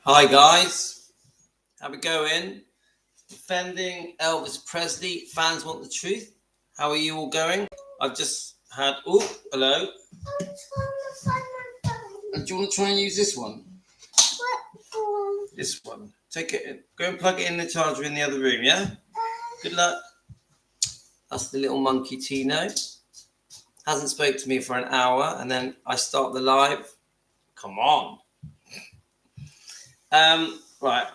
Hi guys, how we going? Defending Elvis Presley, fans want the truth. How are you all going? I've just had, oh, hello. Do you want to try and use this one? This one. Take it, go and plug it in the charger in the other room, yeah? Good luck. That's the little monkey Tino. Hasn't spoke to me for an hour, and then I start the live. Come on. Right.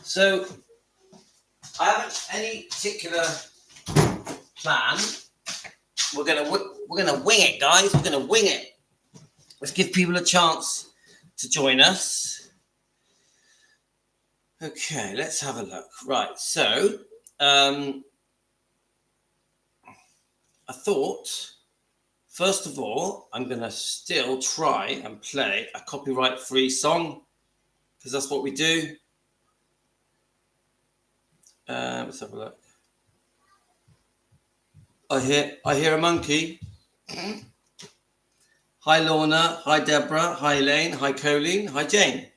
So I haven't any particular plan. We're gonna wing it, guys. We're gonna wing it. Let's give people a chance to join us. Okay, let's have a look. Right. So I thought, first of all, I'm gonna still try and play a copyright-free song because that's what we do. Let's have a look. I hear a monkey. Hi Lorna, hi Deborah, hi Elaine, hi Colleen, hi Jane.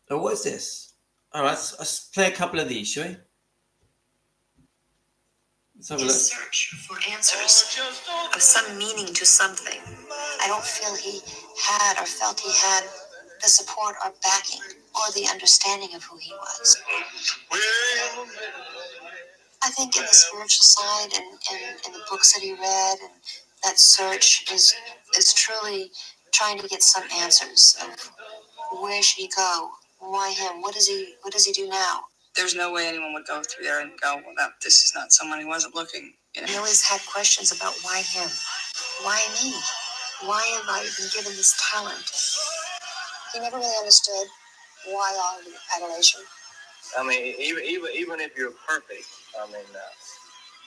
Oh, what is this? All right, let's play a couple of these, shall we? Let's have a look. Search for answers of some meaning to something. I don't feel he had or felt he had the support or backing or the understanding of who he was. I think in the spiritual side and in the books that he read and that search is truly trying to get some answers of where should he go, why him, what does he do now? There's no way anyone would go through there and go, well, this is not someone who wasn't looking. You know? He always had questions about why him, why me, why have I been given this talent? He never really understood why all the adulation. I mean, even if you're perfect, I mean,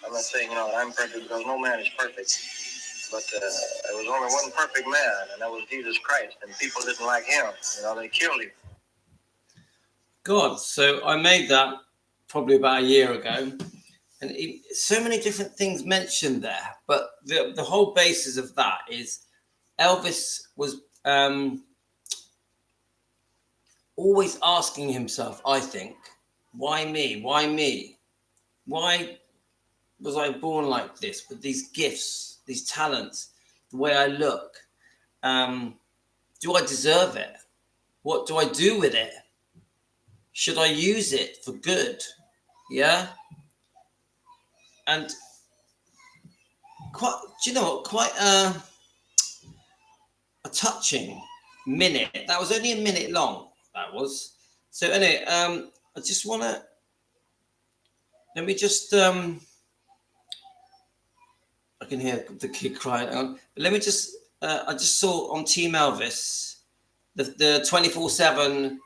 I'm not saying, I'm perfect because no man is perfect. But there was only one perfect man, and that was Jesus Christ. And people didn't like him. They killed him. God, so I made that probably about a year ago. And so many different things mentioned there. But the whole basis of that is Elvis was always asking himself, I think, why me? Why me? Why was I born like this with these gifts, these talents, the way I look? Do I deserve it? What do I do with it? Should I use it for good? Yeah. And quite a touching minute. That was only a minute long. That was. So anyway, I just want to, let me just, I can hear the kid crying. Let me just, I just saw on Team Elvis, the 24/7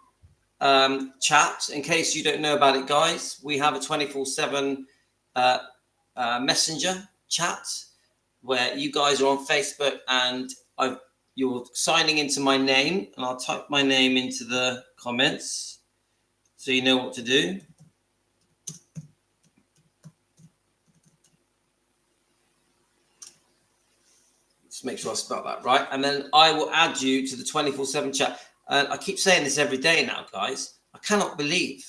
chat. In case you don't know about it, guys, we have a 24/7 messenger chat where you guys are on Facebook and you're signing into my name, and I'll type my name into the comments so you know what to do. Just make sure I spell that right, and then I will add you to the 24/7 chat. And I keep saying this every day now, guys. I cannot believe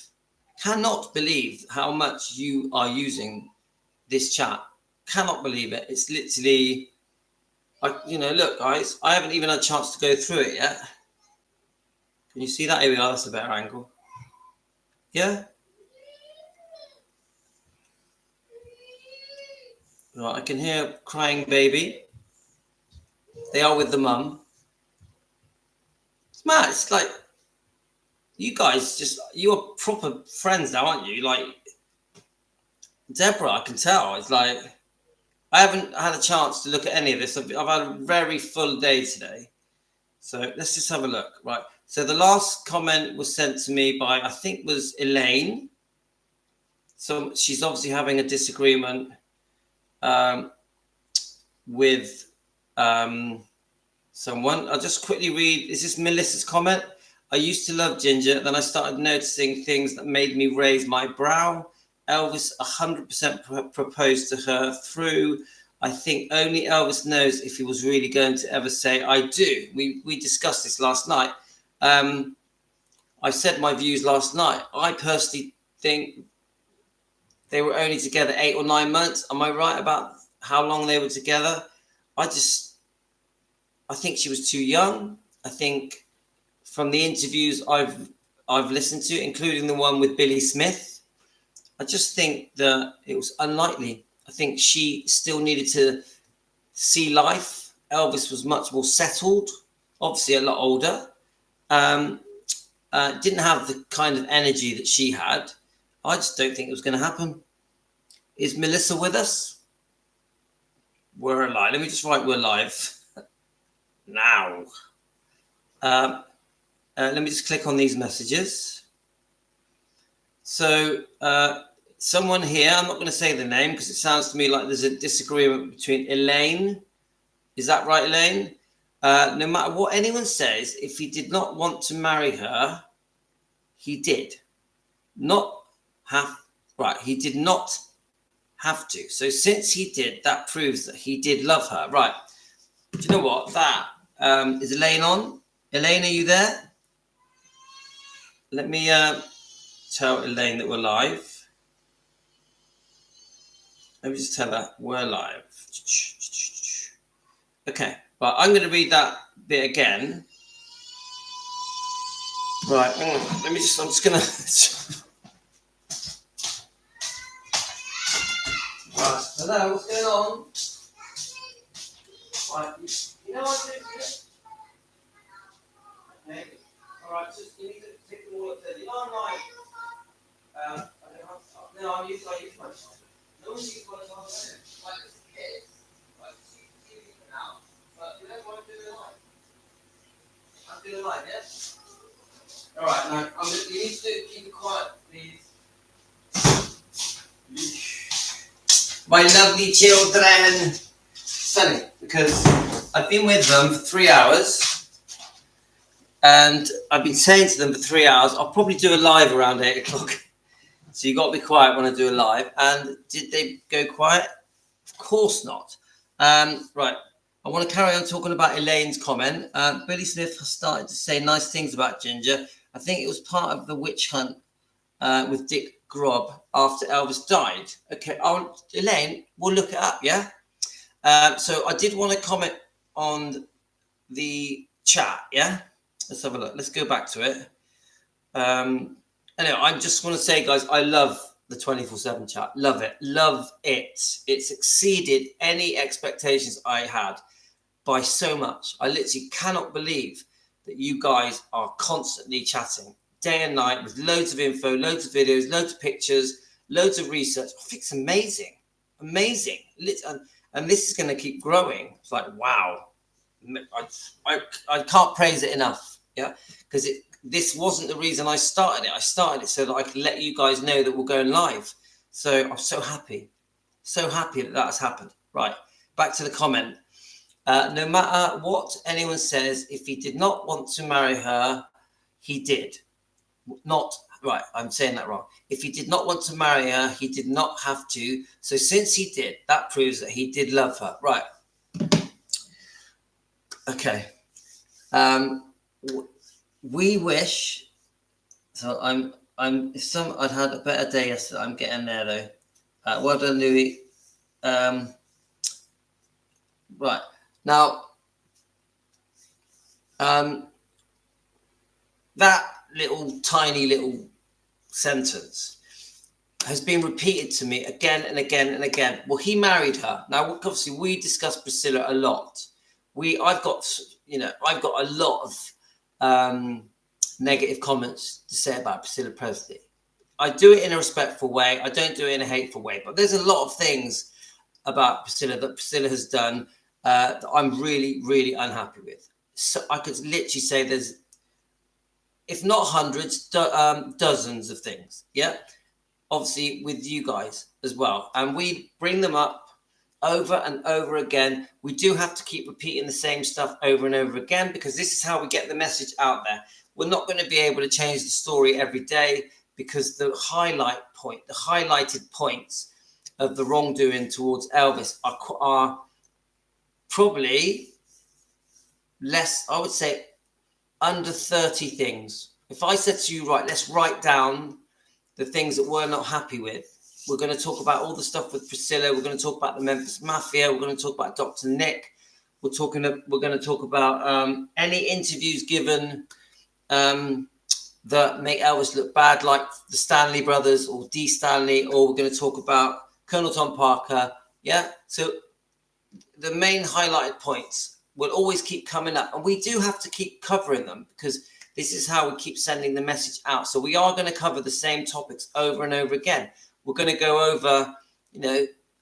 how much you are using this chat. Cannot believe it. It's literally, look, guys, I haven't even had a chance to go through it yet. Can you see that? Here we are. That's a better angle. Yeah. Right, I can hear crying baby. They are with the mum. It's mad. It's like you guys you're proper friends now, aren't you? Like Deborah, I can tell. It's like I haven't had a chance to look at any of this. I've had a very full day today. So let's just have a look. Right. So the last comment was sent to me by, I think, was Elaine. So she's obviously having a disagreement with someone. I'll just quickly read. Is this Melissa's comment? I used to love Ginger. Then I started noticing things that made me raise my brow. Elvis 100% proposed to her through. I think only Elvis knows if he was really going to ever say I do. We discussed this last night. I said my views last night. I personally think they were only together 8 or 9 months. Am I right about how long they were together? I think she was too young. I think from the interviews I've listened to, including the one with Billy Smith, I just think that it was unlikely. I think she still needed to see life. Elvis was much more settled, obviously a lot older. Didn't have the kind of energy that she had. I just don't think it was going to happen. Is Melissa with us? We're alive. Let me just write we're live now. Let me just click on these messages. So someone here, I'm not going to say the name because it sounds to me like there's a disagreement between Elaine. Is that right, Elaine? No matter what anyone says, if he did not want to marry her, he did not have, right, he did not have to. So since he did, that proves that he did love her. Right. Do you know what? That is Elaine on? Elaine, are you there? Let me tell Elaine that we're live. Let me just tell her we're live. Okay, but I'm going to read that bit again. Right, I'm just going to... Right, hello, what's going on? Right, you know what I'm doing here? Okay, alright, just you need to take them all up there. You know I'm like... no, I use my phone. No one uses my phone. Like this kid. Like, see it now. But you know what I'm doing live? I'm doing live, yes? Alright, now, you need to keep it quiet, please. My lovely children. Funny, because I've been with them for 3 hours. And I've been saying to them for 3 hours, I'll probably do a live around 8 o'clock. So you got to be quiet when I do a live. And did they go quiet? Of course not. Right. I want to carry on talking about Elaine's comment. Billy Smith has started to say nice things about Ginger. I think it was part of the witch hunt with Dick Grob after Elvis died. Okay, Elaine, we'll look it up, yeah? So I did want to comment on the chat, yeah? Let's have a look. Let's go back to it. Anyway, I just want to say, guys, I love the 24/7 chat. Love it. Love it. It's exceeded any expectations I had by so much. I literally cannot believe that you guys are constantly chatting day and night with loads of info, loads of videos, loads of pictures, loads of research. I think it's amazing. Amazing. And this is going to keep growing. It's like, wow. I can't praise it enough. Yeah. Because this wasn't the reason I started it. I started it so that I could let you guys know that we're going live. So I'm so happy. So happy that has happened. Right. Back to the comment. No matter what anyone says, if he did not want to marry her, he did. Not right. I'm saying that wrong. If he did not want to marry her, he did not have to. So since he did, that proves that he did love her. Right. Okay. We wish. So I'd had a better day yesterday. I'm getting there though. Well done, Louis. Right. Now, that tiny little sentence has been repeated to me again and again and again. Well, he married her. Now, obviously, we discussed Priscilla a lot. I've got a lot of negative comments to say about Priscilla Presley. I do it in a respectful way. I don't do it in a hateful way. But there's a lot of things about Priscilla that Priscilla has done that I'm really, really unhappy with. So I could literally say there's, if not hundreds, dozens of things. Yeah. Obviously with you guys as well. And we bring them up over and over again. We do have to keep repeating the same stuff over and over again because this is how we get the message out there. We're not going to be able to change the story every day because the highlighted points of the wrongdoing towards Elvis are probably less, I would say, under 30 things If I said to you, right, let's write down the things that we're not happy with. We're going to talk about all the stuff with Priscilla. We're going to talk about the Memphis Mafia. We're going to talk about Dr. Nick. We're going to talk about any interviews given that make Elvis look bad, like the Stanley brothers or D. Stanley, or we're going to talk about Colonel Tom Parker. Yeah. So the main highlighted points will always keep coming up, and we do have to keep covering them because this is how we keep sending the message out. So we are going to cover the same topics over and over again. We're going to go over,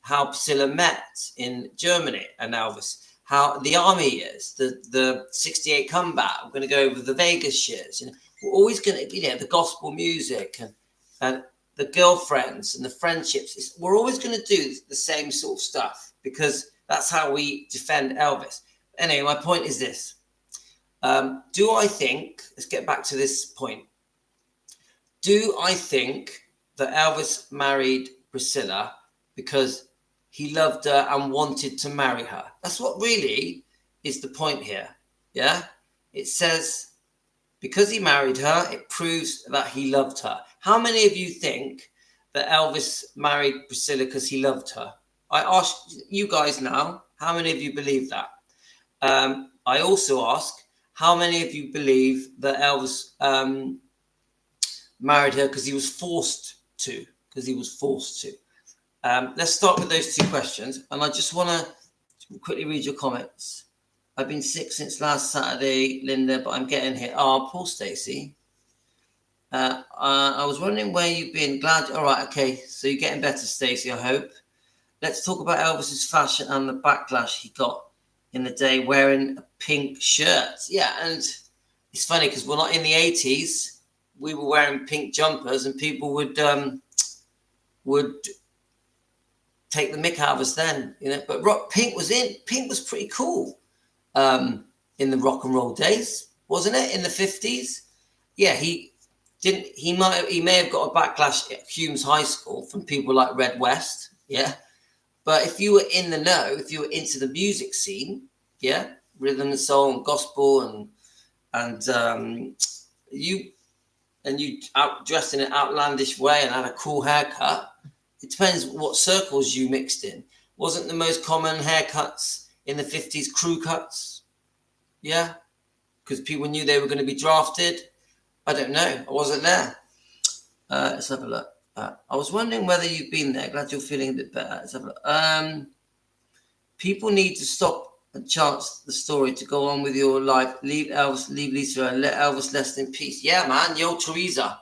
how Priscilla met in Germany and Elvis, how the army years, the 68 comeback. We're going to go over the Vegas years. We're always going to, the gospel music and the girlfriends and the friendships. We're always going to do the same sort of stuff because that's how we defend Elvis. Anyway, my point is this. Do I think, let's get back to this point. Do I think that Elvis married Priscilla because he loved her and wanted to marry her? That's what really is the point here. Yeah. It says because he married her, it proves that he loved her. How many of you think that Elvis married Priscilla because he loved her? I ask you guys now, how many of you believe that? I also ask, how many of you believe that Elvis married her because he was forced to? Let's start with those two questions. And I just want to quickly read your comments. I've been sick since last Saturday, Linda, but I'm getting here. Oh, poor Stacey. I was wondering where you've been. Glad. All right. Okay. So you're getting better, Stacey, I hope. Let's talk about Elvis's fashion and the backlash he got in the day wearing a pink shirt. Yeah. And it's funny because we're not in the 80s. We were wearing pink jumpers and people would take the mick out of us then, but pink was pretty cool in the rock and roll days, wasn't it? In the 50s. Yeah, he may have got a backlash at Hume's High School from people like Red West, yeah. But if you were in the know, if you were into the music scene, yeah, rhythm and soul and gospel and you dressed in an outlandish way and had a cool haircut. It depends what circles you mixed in. Wasn't the most common haircuts in the 50s crew cuts? Yeah, because people knew they were going to be drafted. I don't know. I wasn't there. Let's have a look. I was wondering whether you've been there. Glad you're feeling a bit better. Let's have a look. People need to stop and chance the story to go on with your life. Leave Elvis, leave Lisa, and let Elvis rest in peace. Yeah, man. Yo, Teresa.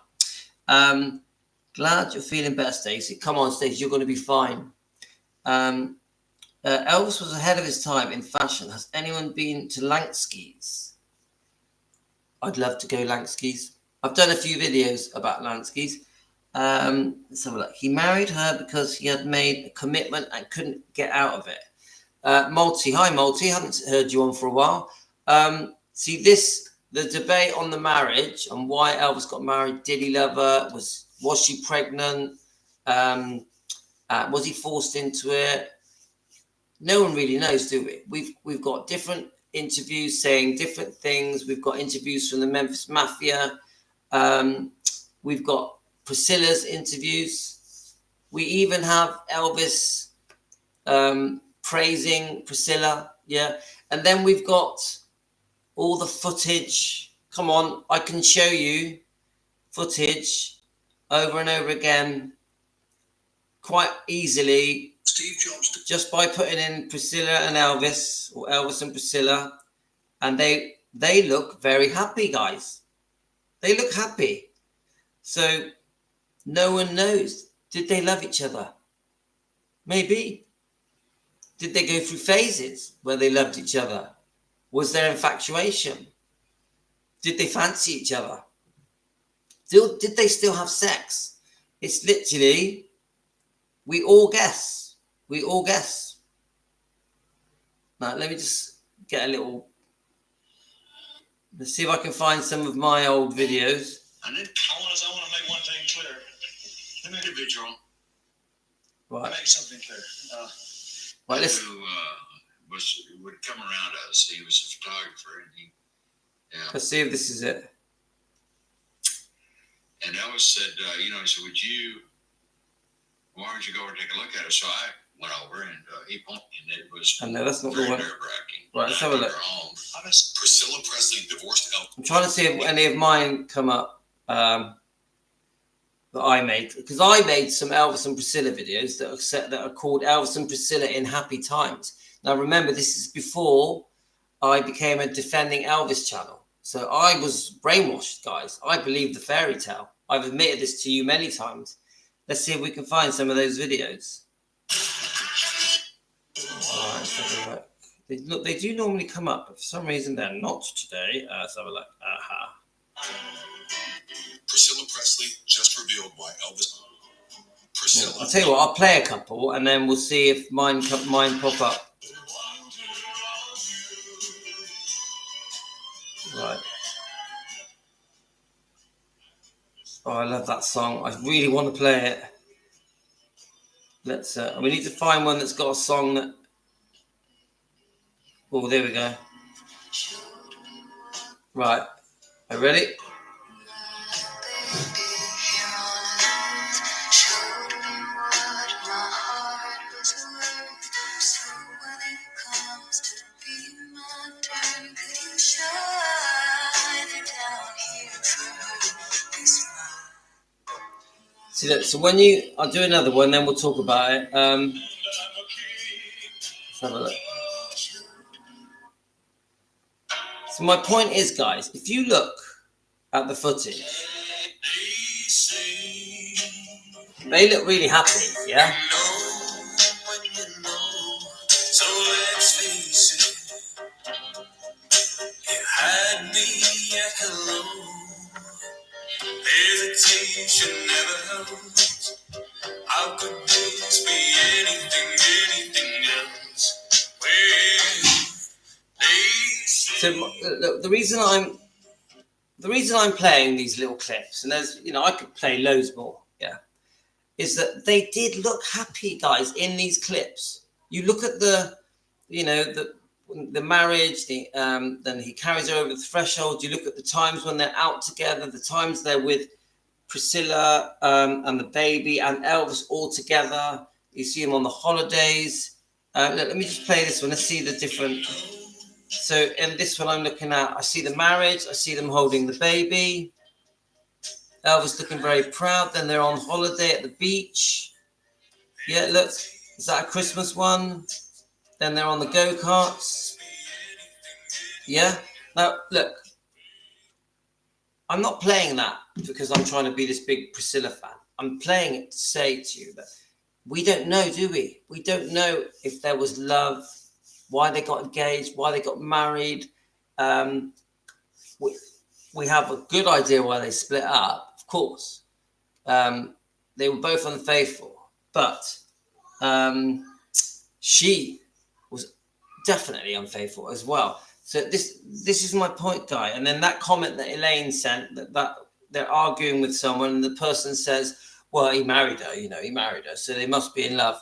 Glad you're feeling better, Stacey. Come on, Stacey. You're going to be fine. Elvis was ahead of his time in fashion. Has anyone been to Lansky's? I'd love to go Lansky's. I've done a few videos about Lansky's. Let's have a look. He married her because he had made a commitment and couldn't get out of it. Multi. Hi, Multi. Haven't heard you on for a while. See, the debate on the marriage and why Elvis got married. Did he love her? Was she pregnant? Was he forced into it? No one really knows, do we? We've got different interviews saying different things. We've got interviews from the Memphis Mafia. We've got Priscilla's interviews. We even have Elvis praising Priscilla. Yeah. And then we've got all the footage. Come on, I can show you footage over and over again quite easily. Steve Jobs, just by putting in Priscilla and Elvis, or Elvis and Priscilla, and they look very happy, guys. They look happy. So no one knows. Did they love each other? Maybe. Did they go through phases where they loved each other? Was there infatuation? Did they fancy each other? Did they still have sex? It's literally, we all guess. We all guess. Now, let me just get a little... Let's see if I can find some of my old videos. And then I want to make one thing clear. An individual. Right. Make something clear. Right, who would come around us. He was a photographer, and he. Yeah. Let's see if this is it. And Elvis said, he said, why don't you go over and take a look at it? So I went over and he pointed, and it was no, that's not the one. nerve-wracking. Right, let's have a look. Priscilla Presley divorced Elvis. I'm trying to see if any of mine come up that I made, because I made some Elvis and Priscilla videos that are called Elvis and Priscilla in Happy Times. Now remember, this is before I became a Defending Elvis channel. So I was brainwashed, guys. I believed the fairy tale. I've admitted this to you many times. Let's see if we can find some of those videos. All right, let's have a look. They do normally come up, but for some reason they're not today. Let's have a look. Priscilla Presley just revealed why Elvis. Priscilla. I'll tell you what, I'll play a couple and then we'll see if mine pop up. Right. Oh, I love that song. I really want to play it. Let's. We need to find one that's got a song that. Oh, there we go. Right. Are you ready? See that? So when I'll do another one, then we'll talk about it. Let's have a look. So my point is, guys, if you look at the footage, they look really happy, yeah? So let's face it, you had me at hello. Hesitation never helps. How could this be anything else? So look, the reason I'm playing these little clips, and there's, I could play loads more, yeah, is that they did look happy, guys, in these clips. You look at the marriage, then he carries her over the threshold. You look at the times when they're out together, the times they're with Priscilla and the baby and Elvis all together. You see them on the holidays. Let me just play this one. Let's see the different. So in this one I'm looking at, I see the marriage, I see them holding the baby. Elvis looking very proud. Then they're on holiday at the beach. Yeah, look, is that a Christmas one? Then they're on the go-karts. Yeah. Now, look, I'm not playing that because I'm trying to be this big Priscilla fan. I'm playing it to say to you that we don't know, do we? We don't know if there was love, why they got engaged, why they got married. We have a good idea why they split up, of course. They were both unfaithful, but she was definitely unfaithful as well. So this is my point, Guy. And then that comment that Elaine sent, that they're arguing with someone, and the person says, well, he married her, he married her, so they must be in love.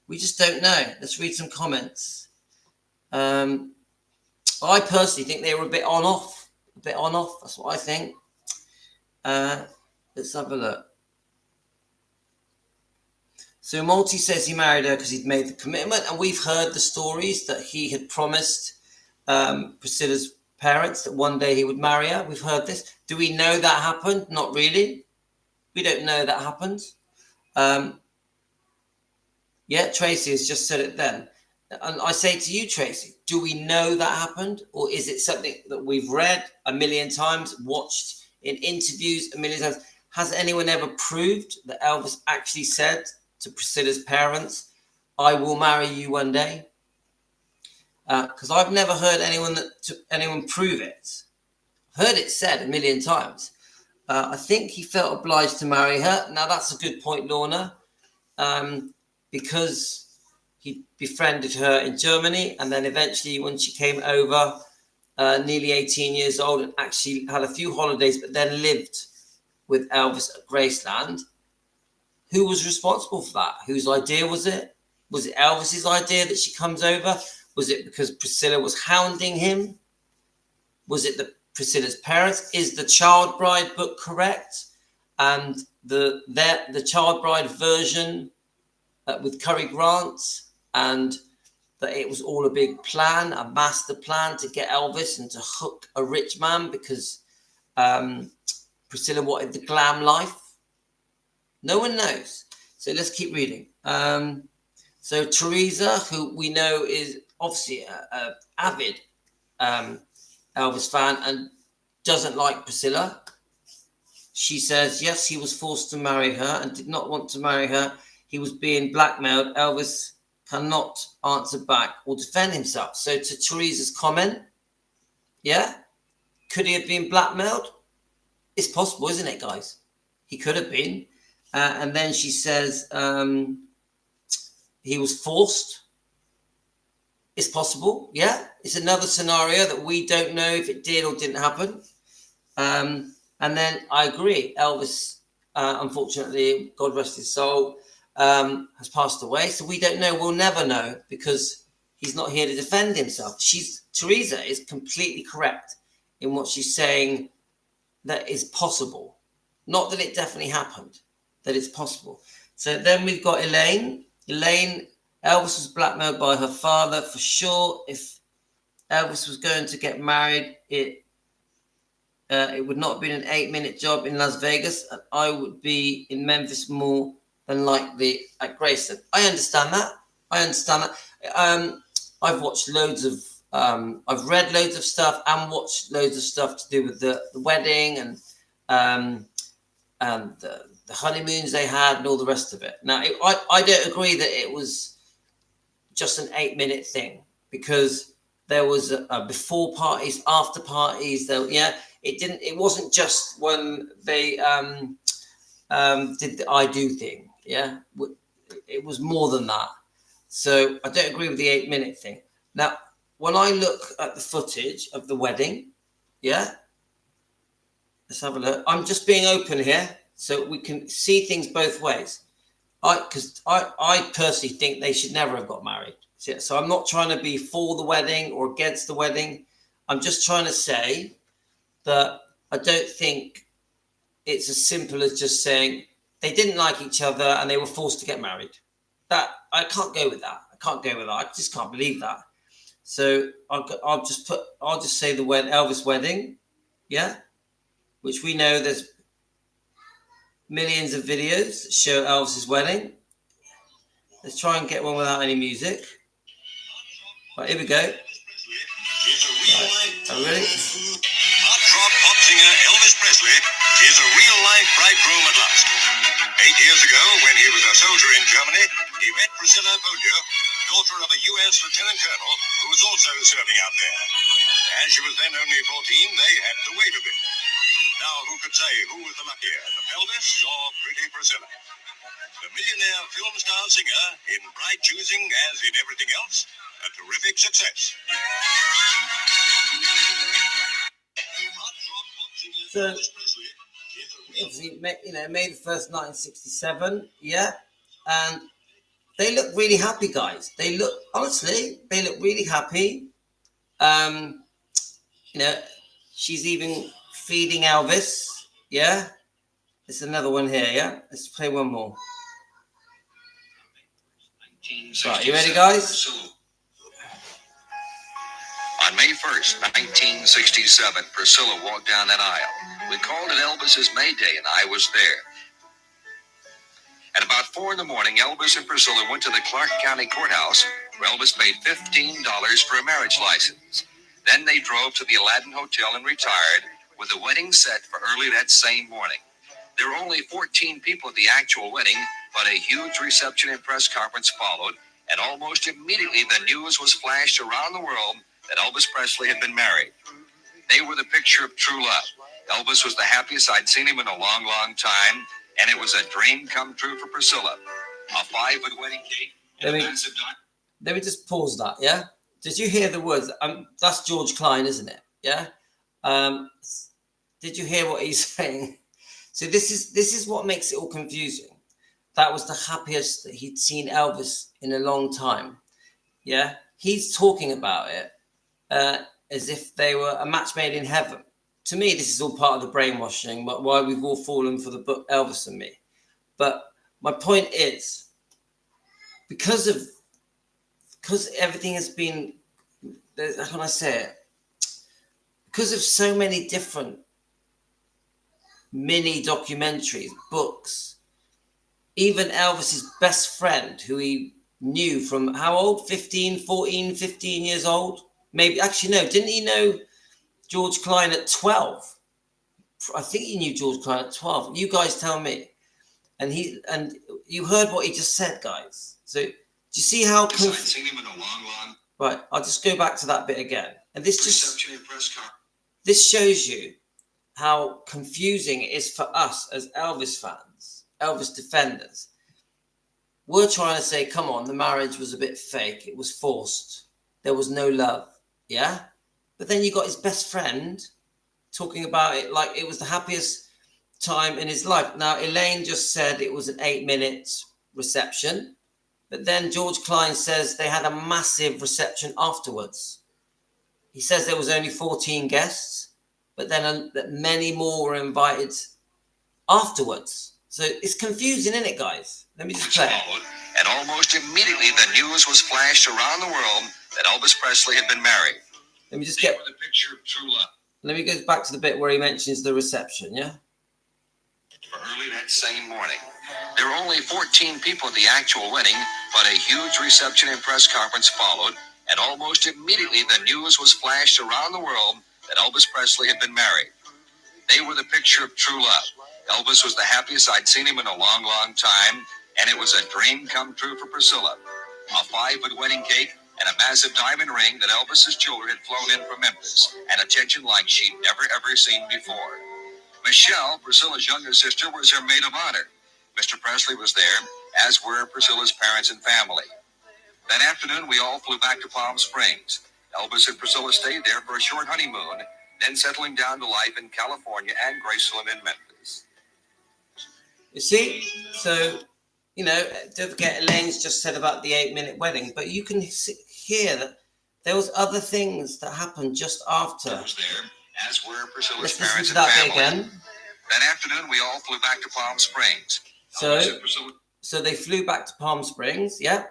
We just don't know. Let's read some comments. I personally think they were a bit on off. That's what I think. Let's have a look. So Malty says he married her because he'd made the commitment, and we've heard the stories that he had promised Priscilla's parents that one day he would marry her. We've heard this. Do we know that happened? Not really. We don't know that happened. Yeah, Tracy has just said it then. And I say to you, Tracy, do we know that happened? Or is it something that we've read a million times, watched in interviews a million times? Has anyone ever proved that Elvis actually said to Priscilla's parents, I will marry you one day? Because I've never heard anyone prove it. I've heard it said a million times. I think he felt obliged to marry her. Now, that's a good point, Lorna, because he befriended her in Germany, and then eventually when she came over, nearly 18 years old, and actually had a few holidays, but then lived with Elvis at Graceland. Who was responsible for that? Whose idea was it? Was it Elvis's idea that she comes over? Was it because Priscilla was hounding him? Was it that Priscilla's parents. Is the Child Bride book correct? And the Child Bride version with Cary Grant, and that it was all a big plan, a master plan to get Elvis and to hook a rich man because Priscilla wanted the glam life. No one knows. So let's keep reading. So Teresa, who we know is obviously an avid Elvis fan and doesn't like Priscilla. She says, yes, he was forced to marry her and did not want to marry her. He was being blackmailed. Elvis cannot answer back or defend himself. So to Teresa's comment, yeah, could he have been blackmailed? It's possible, isn't it, guys? He could have been. And then she says he was forced. It's possible, yeah. It's another scenario that we don't know if it did or didn't happen. And then I agree. Elvis, unfortunately, God rest his soul, has passed away. So we don't know. We'll never know because he's not here to defend himself. Teresa is completely correct in what she's saying that is possible. Not that it definitely happened, that it's possible. So then we've got Elaine. Elaine, Elvis was blackmailed by her father for sure. If Elvis was going to get married, it would not have been an 8-minute job in Las Vegas, and I would be in Memphis more than likely at Graceland. I understand that. I've watched loads of, I've read loads of stuff and watched loads of stuff to do with the wedding and the honeymoons they had and all the rest of it. Now, I don't agree that it was just an 8-minute thing because there was a before parties, after parties. It wasn't just when they did the I do thing. Yeah, it was more than that. So I don't agree with the 8-minute thing. Now, when I look at the footage of the wedding, yeah, let's have a look. I'm just being open here so we can see things both ways. Because I personally think they should never have got married. So I'm not trying to be for the wedding or against the wedding. I'm just trying to say that I don't think it's as simple as just saying they didn't like each other and they were forced to get married. That I can't go with that. I just can't believe that. So I'll just say the Elvis wedding, yeah, which we know there's millions of videos that show Elvis's wedding. Let's try and get one without any music. Right, here we go. Right, are we ready? Heartthrob pop singer Elvis Presley is a real-life bridegroom at last. 8 years ago, when he was a soldier in Germany, he met Priscilla, daughter of a U.S. lieutenant colonel who was also serving out there. As she was then only 14, they had to wait a bit. Now, who could say who was the luckier, the Elvis or pretty Priscilla? The millionaire film star singer, in bride choosing as in everything else, a terrific success. So, obviously, May the 1st, 1967, yeah, and they look really happy, guys. They look really happy. She's even feeding Elvis, yeah. There's another one here, yeah. Let's play one more. Right, you ready, guys? On May 1st, 1967, Priscilla walked down that aisle. We called it Elvis's May Day, and I was there. At about 4 in the morning, Elvis and Priscilla went to the Clark County Courthouse, where Elvis paid $15 for a marriage license. Then they drove to the Aladdin Hotel and retired, with the wedding set for early that same morning. There were only 14 people at the actual wedding, but a huge reception and press conference followed, and almost immediately the news was flashed around the world that Elvis Presley had been married. They were the picture of true love. Elvis was the happiest I'd seen him in a long, long time, and it was a dream come true for Priscilla. A 5-foot wedding cake. Let me just pause that, yeah? Did you hear the words? That's George Klein, isn't it? Yeah? Did you hear what he's saying? So this is what makes it all confusing. That was the happiest that he'd seen Elvis in a long time. Yeah? He's talking about it as if they were a match made in heaven. to me, this is all part of the brainwashing, but why we've all fallen for the book Elvis and Me. But my point is, because everything has been, how can I say it? Because of so many different mini documentaries, books, even Elvis's best friend, who he knew from how old? 15 years old? Maybe, actually, no, didn't he know George Klein at 12? I think he knew George Klein at 12. You guys tell me. And you heard what he just said, guys. So do you see how? I'd seen him in a long. Right, I'll just go back to that bit again. And this shows you how confusing it is for us as Elvis fans, Elvis defenders. We're trying to say, come on, the marriage was a bit fake. It was forced. There was no love. Yeah? But then you got his best friend talking about it like it was the happiest time in his life. Now, Elaine just said it was an 8-minute reception. But then George Klein says they had a massive reception afterwards. He says there was only 14 guests, but then many more were invited afterwards. So it's confusing, isn't it, guys? Let me just play it. And almost immediately the news was flashed around the world that Elvis Presley had been married. Let me just get the picture of true love. Let me go back to the bit where he mentions the reception, yeah? For early that same morning. There were only 14 people at the actual wedding, but a huge reception and press conference followed, and almost immediately the news was flashed around the world that Elvis Presley had been married. They were the picture of true love. Elvis was the happiest I'd seen him in a long time, and it was a dream come true for Priscilla. A 5-foot wedding cake and a massive diamond ring that Elvis's children had flown in from Memphis, and attention like she'd never ever seen before. Michelle, Priscilla's younger sister, was her maid of honor. Mr. Presley was there, as were Priscilla's parents and family. That afternoon, we all flew back to Palm Springs. Elvis and Priscilla stayed there for a short honeymoon, then settling down to life in California and Graceland in Memphis. You see? So, you know, don't forget Elaine's just said about the 8-minute wedding, but you can hear that there was other things that happened just after. I was there, as were Priscilla's Let's parents listen to and that family. bit again. That afternoon, we all flew back to Palm Springs. So they flew back to Palm Springs, yeah?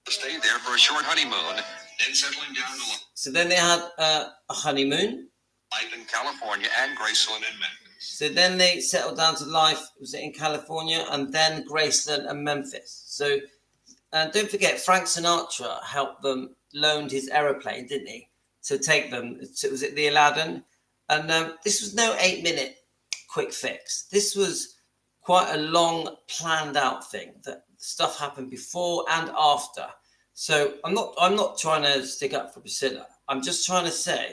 Stayed there for a short honeymoon, then settling down to So then they had a honeymoon. life in California and Graceland in Memphis. So then they settled down to life, was it in California, and then Graceland and Memphis. So, and don't forget, Frank Sinatra helped them, loaned his aeroplane, didn't he? To take them, was it the Aladdin? And this was no 8-minute quick fix. This was quite a long planned out thing that stuff happened before and after. So I'm not trying to stick up for Priscilla. I'm just trying to say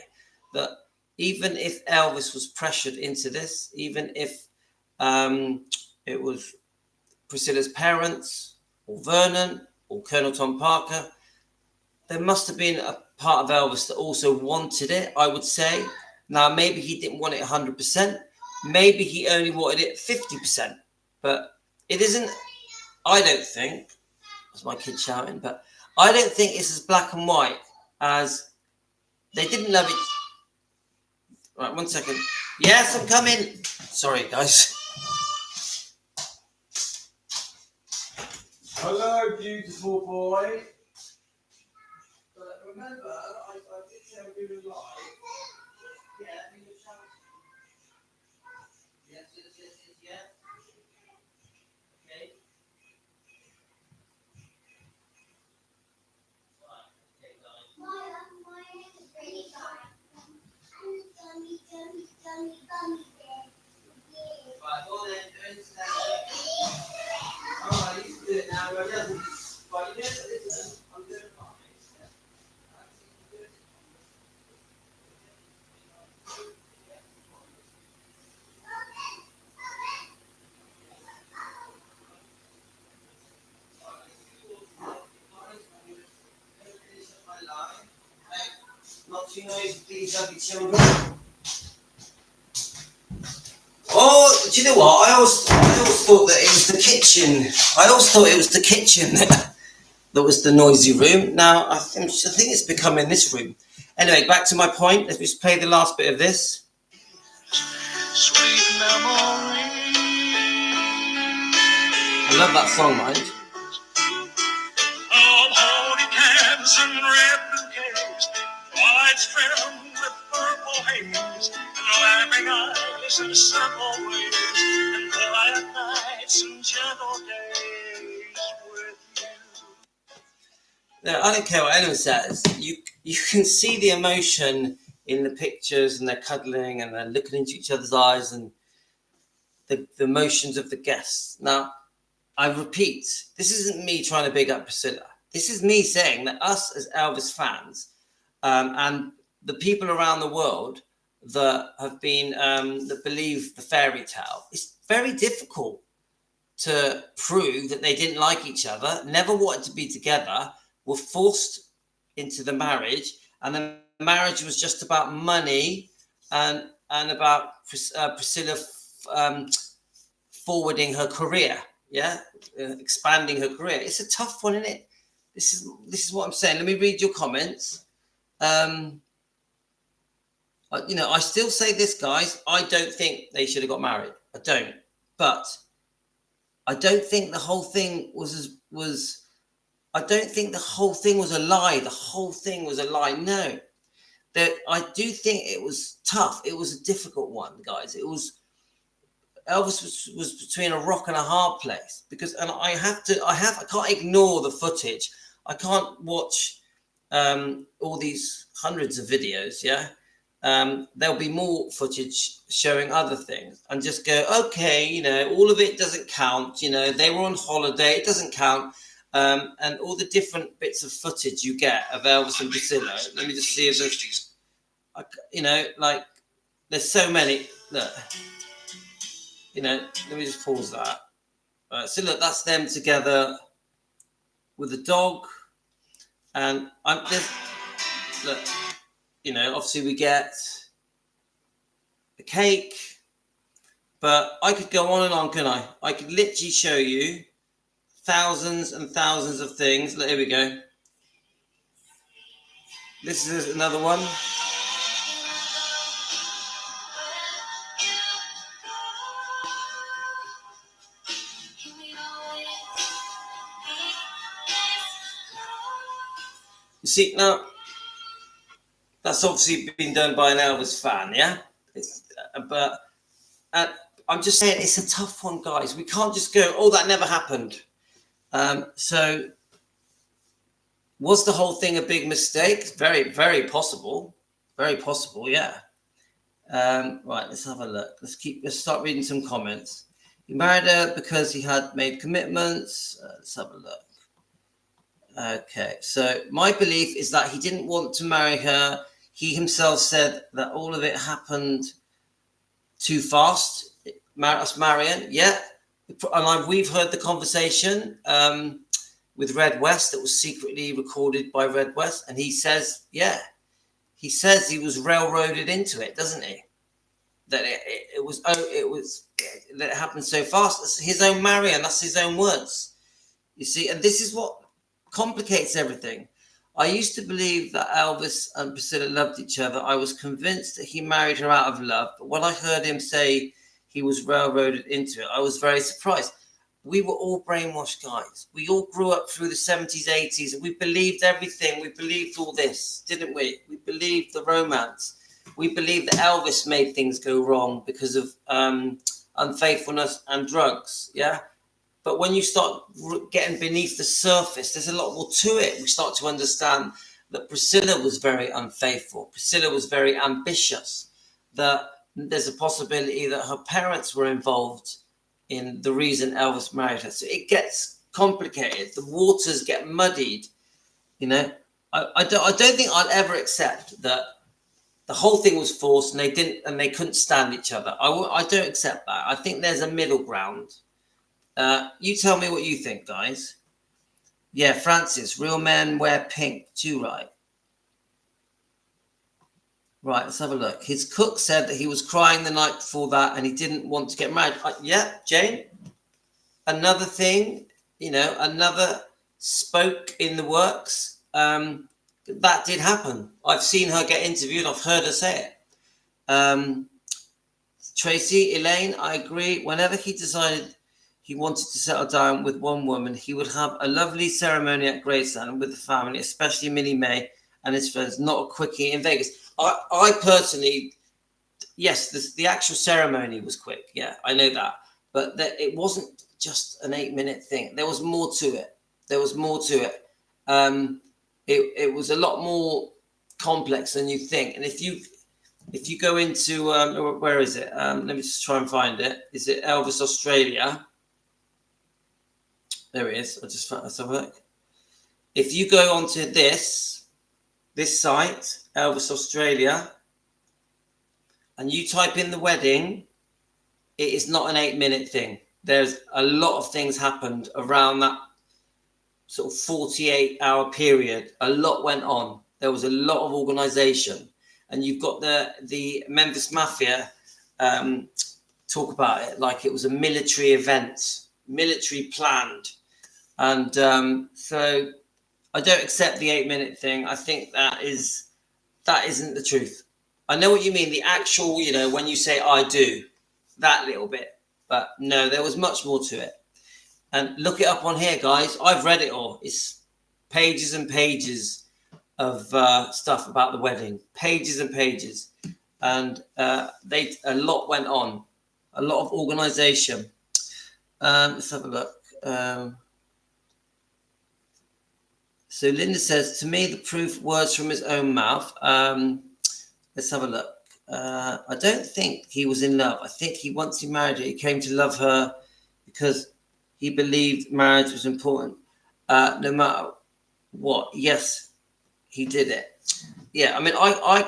that even if Elvis was pressured into this, even if it was Priscilla's parents or Vernon or Colonel Tom Parker, there must have been a part of Elvis that also wanted it, I would say. Now, maybe he didn't want it 100%. Maybe he only wanted it 50%. But it isn't, I don't think, that's my kid shouting, but I don't think it's as black and white as they didn't love it. Right, 1 second. Yes, I'm coming. Sorry, guys. Hello, beautiful boy. But remember, I did say we were live. Yeah, we were shouting. Yes, yeah. Okay. Not too noisy, please, ugly children. Oh, do you know what? I always thought that it was the kitchen. I always thought it was the kitchen that was the noisy room. Now, I think it's becoming this room. Anyway, back to my point. Let's just play the last bit of this. sweet memories. I love that song, mind. Of holding hands and red bouquets, lights filled with purple haze, and laughing eyes and simple ways, and quiet nights and gentle days with you. No, I don't care what anyone says. You can see the emotion in the pictures, and they're cuddling and they're looking into each other's eyes, and the emotions of the guests. Now, I repeat, this isn't me trying to big up Priscilla. This is me saying that us as Elvis fans, and the people around the world that have been that believe the fairy tale, it's very difficult to prove that they didn't like each other, never wanted to be together, were forced into the marriage, and the marriage was just about money and about Priscilla forwarding her career, expanding her career. It's a tough one, isn't it? This is what I'm saying. Let me read your comments. I still say this, guys. I don't think they should have got married. I don't. But I don't think the whole thing was. I don't think the whole thing was a lie. The whole thing was a lie. No, I do think it was tough. It was a difficult one, guys. It was. Elvis was between a rock and a hard place because, and I can't ignore the footage. I can't watch all these hundreds of videos. There'll be more footage showing other things and just go, okay, all of it doesn't count. They were on holiday. It doesn't count. And all the different bits of footage you get of Elvis and Priscilla. Let me just see if there's, there's so many. Look. Let me just pause that. So look, that's them together with a dog, and obviously we get the cake, but I could go on and on, couldn't I? I could literally show you thousands and thousands of things. Look, here we go. This is another one. You see, now, that's obviously been done by an Elvis fan, yeah? But I'm just saying it's a tough one, guys. We can't just go, oh, that never happened. So was the whole thing a big mistake? Very, very possible. Very possible, yeah. Right, let's have a look. Let's start reading some comments. He married her because he had made commitments. Let's have a look. Okay, so my belief is that he didn't want to marry her. He himself said that all of it happened too fast. Us marrying, yeah. And we've heard the conversation with Red West that was secretly recorded by Red West, and he says, yeah, he says he was railroaded into it, doesn't he? That it happened so fast. That's his own Marion. That's his own words. You see, and this is what complicates everything. I used to believe that Elvis and Priscilla loved each other. I was convinced that he married her out of love. But when I heard him say he was railroaded into it, I was very surprised. We were all brainwashed, guys. We all grew up through the 70s, 80s, and we believed everything. We believed all this, didn't we? We believed the romance. We believed that Elvis made things go wrong because of unfaithfulness and drugs, yeah? But when you start getting beneath the surface, there's a lot more to it. We start to understand that Priscilla was very unfaithful. Priscilla was very ambitious. That there's a possibility that her parents were involved in the reason Elvis married her. So it gets complicated. The waters get muddied. I don't think I'll ever accept that the whole thing was forced and they couldn't stand each other. I don't accept that. I think there's a middle ground. You tell me what you think, guys. Yeah, Francis, real men wear pink too, right? Right, let's have a look. His cook said that he was crying the night before that and he didn't want to get married. Yeah, Jane, another thing, another spoke in the works. That did happen. I've seen her get interviewed. I've heard her say it. Tracy, Elaine, I agree. Whenever he decided he wanted to settle down with one woman, he would have a lovely ceremony at Graceland with the family, especially Minnie May and his friends, not a quickie in Vegas. I personally, yes, the actual ceremony was quick. Yeah, I know that. But it wasn't just an 8-minute thing. There was more to it. There was more to it. It was a lot more complex than you think. And if you go into where is it? Let me just try and find it. Is it Elvis Australia? There it is. Let's have a look. If you go onto this site, Elvis Australia, and you type in the wedding, it is not an 8-minute thing. There's a lot of things happened around that sort of 48-hour period. A lot went on. There was a lot of organization. And you've got the Memphis Mafia talk about it like it was a military event, military planned. And so I don't accept the 8-minute thing. I think that isn't the truth. I know what you mean. The actual, when you say I do, that little bit. But no, there was much more to it. And look it up on here, guys. I've read it all. It's pages and pages of stuff about the wedding. Pages and pages. And a lot went on. A lot of organization. Let's have a look. So Linda says, to me, the proof words from his own mouth. Let's have a look. I don't think he was in love. I think once he married her, he came to love her because he believed marriage was important. No matter what. Yes, he did it. Yeah, I mean, I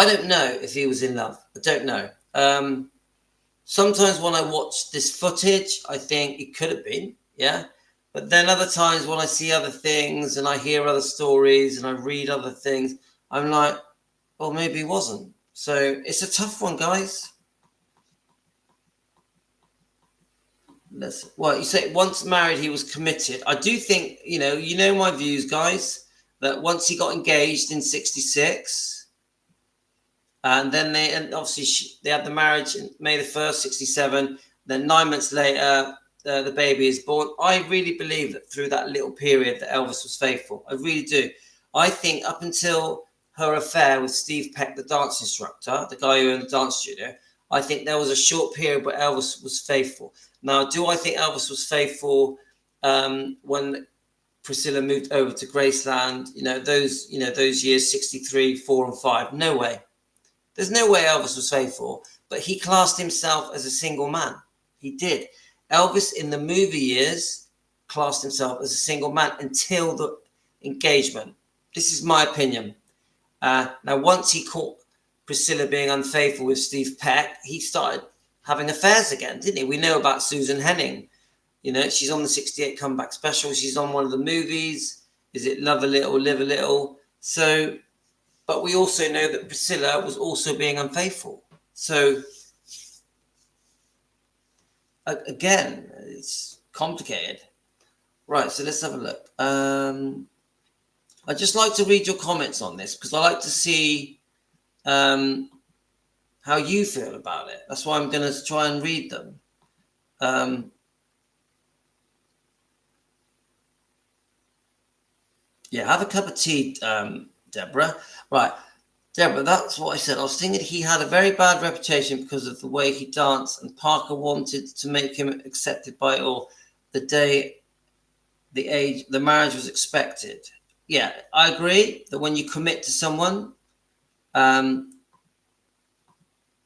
don't know if he was in love. I don't know. Sometimes when I watch this footage, I think it could have been, yeah. But then other times when I see other things and I hear other stories and I read other things, I'm like, well, maybe he wasn't. So it's a tough one, guys. You say once married, he was committed. I do think, you know my views, guys, that once he got engaged in 66, and then obviously they had the marriage in May the 1st, 67. Then 9 months later, the baby is born. I really believe that through that little period that Elvis was faithful. I really do. I think up until her affair with Steve Peck, the dance instructor, the guy who owned the dance studio, I think there was a short period where Elvis was faithful. Now, do I think Elvis was faithful when Priscilla moved over to Graceland? Those years, 63, 4 and 5. No way. There's no way Elvis was faithful, but he classed himself as a single man. He did. Elvis in the movie years classed himself as a single man until the engagement. This is my opinion. Now, once he caught Priscilla being unfaithful with Steve Peck, he started having affairs again, didn't he? We know about Susan Henning. She's on the 68 comeback special. She's on one of the movies. Is it Love a Little, Live a Little? So, but we also know that Priscilla was also being unfaithful. So, again, it's complicated. Right, so let's have a look. I'd just like to read your comments on this because I like to see how you feel about it. That's why I'm going to try and read them. Have a cup of tea, Deborah. Right, Deborah, that's what I said. I was thinking he had a very bad reputation because of the way he danced, and Parker wanted to make him accepted by all. The marriage was expected. Yeah, I agree that when you commit to someone,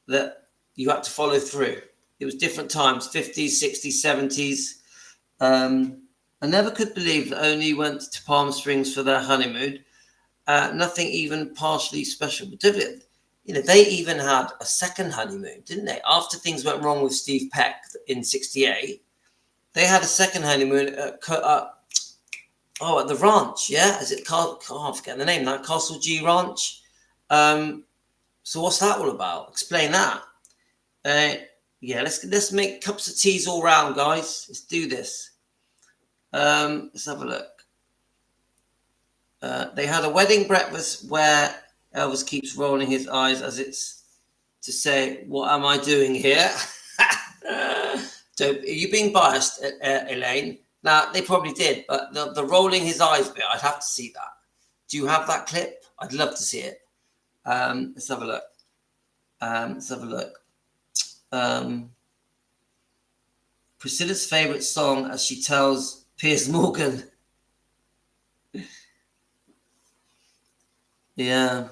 that you have to follow through. It was different times, 50s, 60s, 70s. I never could believe that only went to Palm Springs for their honeymoon. Nothing even partially special. But they even had a second honeymoon, didn't they? After things went wrong with Steve Peck in 68, they had a second honeymoon at the ranch, yeah? Is it I'm forgetting the name now, Castle G Ranch. So what's that all about? Explain that. Let's make cups of teas all round, guys. Let's do this. Let's have a look. They had a wedding breakfast where Elvis keeps rolling his eyes as it's to say, what am I doing here? So are you being biased, Elaine? Now, they probably did, but the rolling his eyes bit, I'd have to see that. Do you have that clip? I'd love to see it. Let's have a look. Priscilla's favourite song as she tells Piers Morgan. Yeah.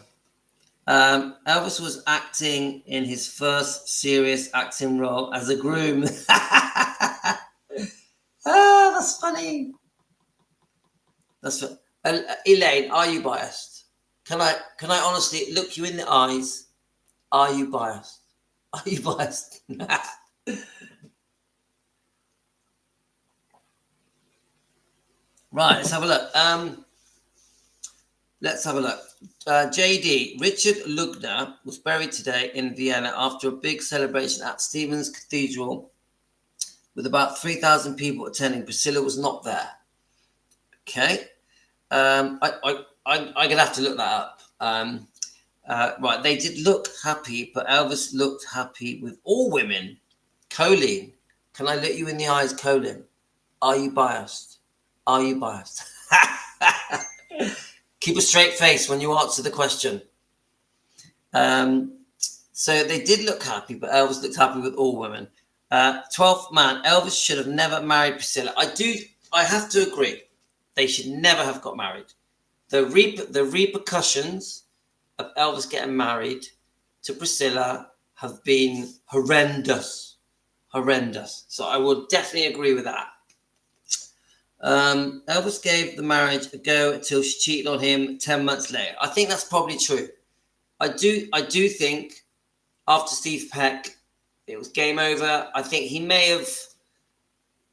Elvis was acting in his first serious acting role as a groom. That's funny. That's Elaine, are you biased? Can I honestly look you in the eyes? Are you biased? Are you biased? Right, let's have a look. JD, Richard Lugner was buried today in Vienna after a big celebration at Stephen's Cathedral with about 3,000 people attending. Priscilla was not there. Okay. I'm going to have to look that up. Right, they did look happy, but Elvis looked happy with all women. Colleen, can I look you in the eyes, Colleen? Are you biased? Are you biased? Keep a straight face when you answer the question. So they did look happy, but Elvis looked happy with all women. 12th man, Elvis should have never married Priscilla. I have to agree. They should never have got married. The repercussions of Elvis getting married to Priscilla have been horrendous. Horrendous. So I would definitely agree with that. Elvis gave the marriage a go until she cheated on him 10 months later. I think that's probably true. I do think after Steve Peck, it was game over. I think he may have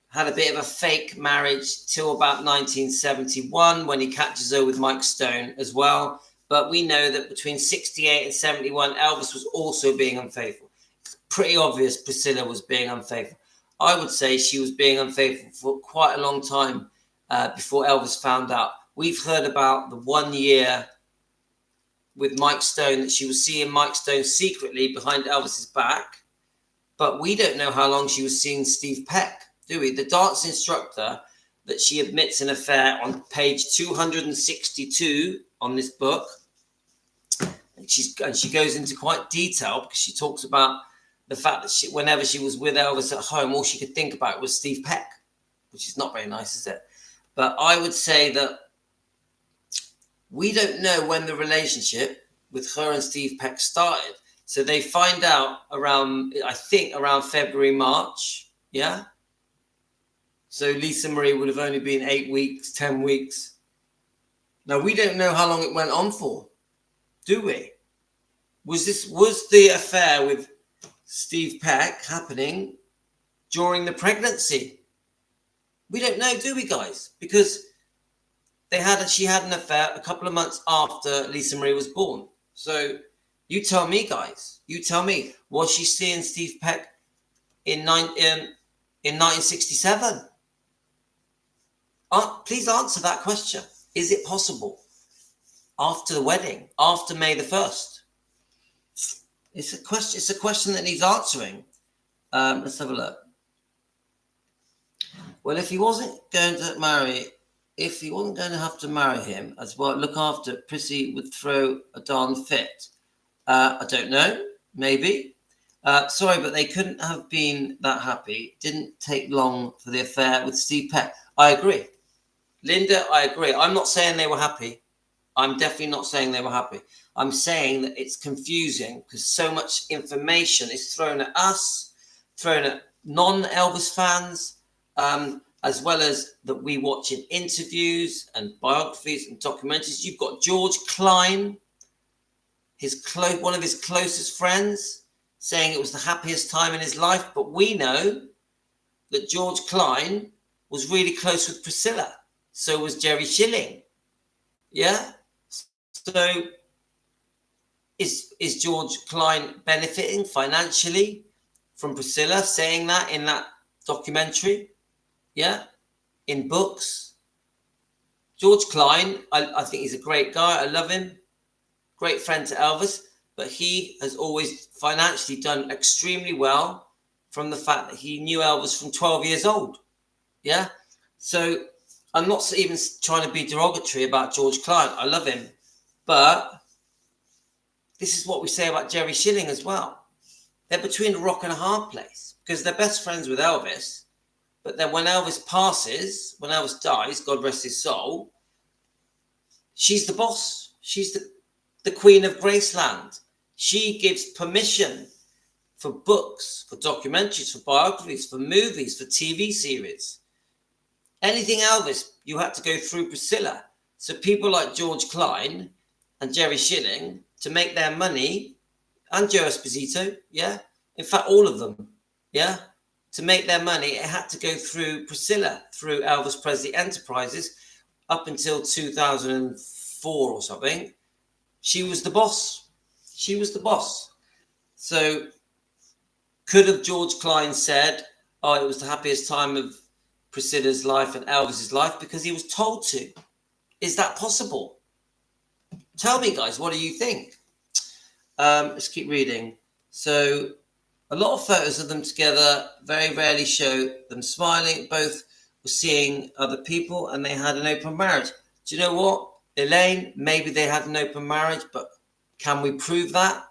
had a bit of a fake marriage till about 1971 when he catches her with Mike Stone as well. But we know that between 68 and 71, Elvis was also being unfaithful. It's pretty obvious Priscilla was being unfaithful. I would say she was being unfaithful for quite a long time before Elvis found out. We've heard about the 1 year with Mike Stone that she was seeing Mike Stone secretly behind Elvis's back, but we don't know how long she was seeing Steve Peck, do we? The dance instructor that she admits an affair on page 262 on this book, and she goes into quite detail because she talks about the fact that whenever she was with Elvis at home, all she could think about was Steve Peck, which is not very nice, is it? But I would say that we don't know when the relationship with her and Steve Peck started. So they find out around February, March. Yeah. So Lisa Marie would have only been 8 weeks, 10 weeks. Now, we don't know how long it went on for, do we? Was the affair with Steve Peck happening during the pregnancy? We don't know, do we, guys? Because she had an affair a couple of months after Lisa Marie was born. So you tell me, guys. You tell me. Was she seeing Steve Peck in 1967? Please answer that question. Is it possible after the wedding, after May the 1st? It's a question that needs answering. Let's have a look. Well, if he wasn't going to have to marry him as well, look after Prissy would throw a darn fit. I don't know, maybe. Sorry, but they couldn't have been that happy. It didn't take long for the affair with Steve Peck. I agree. Linda, I agree. I'm not saying they were happy. I'm definitely not saying they were happy. I'm saying that it's confusing because so much information is thrown at us, thrown at non-Elvis fans, as well as that we watch in interviews and biographies and documentaries. You've got George Klein, one of his closest friends, saying it was the happiest time in his life. But we know that George Klein was really close with Priscilla. So was Jerry Schilling. Yeah? So is George Klein benefiting financially from Priscilla saying that in that documentary? Yeah? In books? George Klein, I think he's a great guy. I love him. Great friend to Elvis. but he has always financially done extremely well from the fact that he knew Elvis from 12 years old. Yeah. So I'm not even trying to be derogatory about George Clyne. I love him. But this is what we say about Jerry Schilling as well. They're between a rock and a hard place because they're best friends with Elvis. But then when Elvis passes, when Elvis dies, God rest his soul, she's the boss. She's the queen of Graceland. She gives permission for books, for documentaries, for biographies, for movies, for TV series. Anything Elvis, you had to go through Priscilla. So people like George Clyne and Jerry Schilling, to make their money, and Joe Esposito, yeah, in fact, all of them, yeah, to make their money, it had to go through Priscilla, through Elvis Presley Enterprises, up until 2004 or something. She was the boss. She was the boss. So could have George Clyne said, oh, it was the happiest time of Priscilla's life and Elvis's life because he was told to? Is that possible? Tell me, guys, what do you think? Let's keep reading. So a lot of photos of them together very rarely show them smiling. Both were seeing other people and they had an open marriage. Do you know what, Elaine? Maybe they had an open marriage, but can we prove that?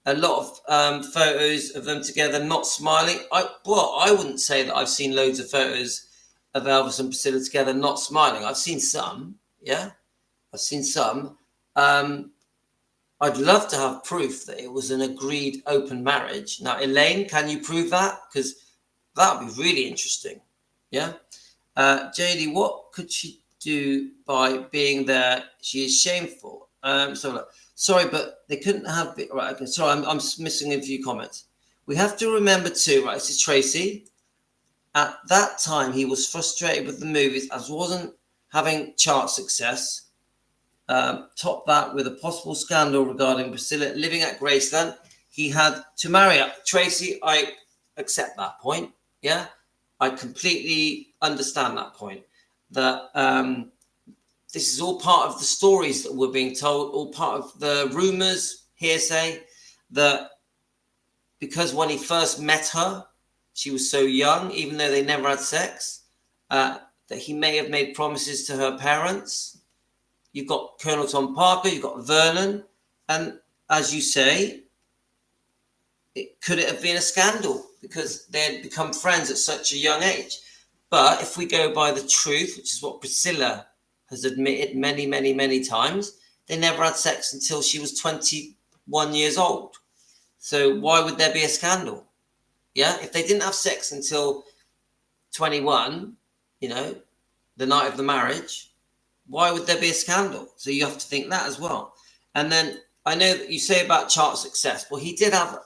A lot of photos of them together not smiling. I wouldn't say that I've seen loads of photos of Elvis and Priscilla together not smiling. I've seen some, yeah. I've seen some. I'd love to have proof that it was an agreed open marriage. Now, Elaine, can you prove that? Because that would be really interesting. Yeah. JD, what could she do by being there? She is shameful. Sorry, but they couldn't have it. Right. Okay. Sorry, I'm missing a few comments. We have to remember too, right? This is Tracy. At that time, he was frustrated with the movies as wasn't having chart success. Top that with a possible scandal regarding Priscilla living at Graceland. He had to marry her. Tracy, I accept that point. Yeah, I completely understand that point. That this is all part of the stories that we're being told, all part of the rumors, hearsay, that because when he first met her, she was so young, even though they never had sex, that he may have made promises to her parents. You've got Colonel Tom Parker, you've got Vernon, and as you say, could it have been a scandal because they had become friends at such a young age? But if we go by the truth, which is what Priscilla has admitted many, many, many times, they never had sex until she was 21 years old. So why would there be a scandal? Yeah, if they didn't have sex until 21, the night of the marriage, why would there be a scandal? So you have to think that as well. And then I know that you say about chart success. Well, he did have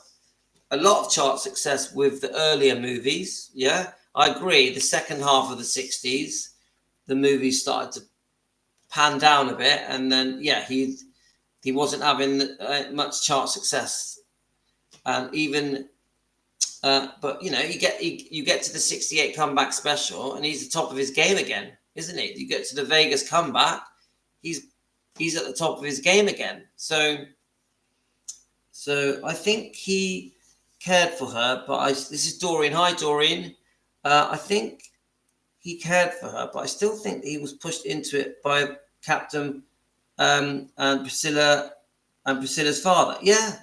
a lot of chart success with the earlier movies. Yeah, I agree. The second half of the 60s, the movies started to pan down a bit. And then, yeah, he wasn't having much chart success. And even, but, you get to the 68 comeback special and he's the top of his game again. Isn't it? You get to the Vegas comeback, he's at the top of his game again. So I think he cared for her. But this is Doreen. Hi, Doreen. I think he cared for her, but I still think he was pushed into it by Captain and Priscilla and Priscilla's father. Yeah,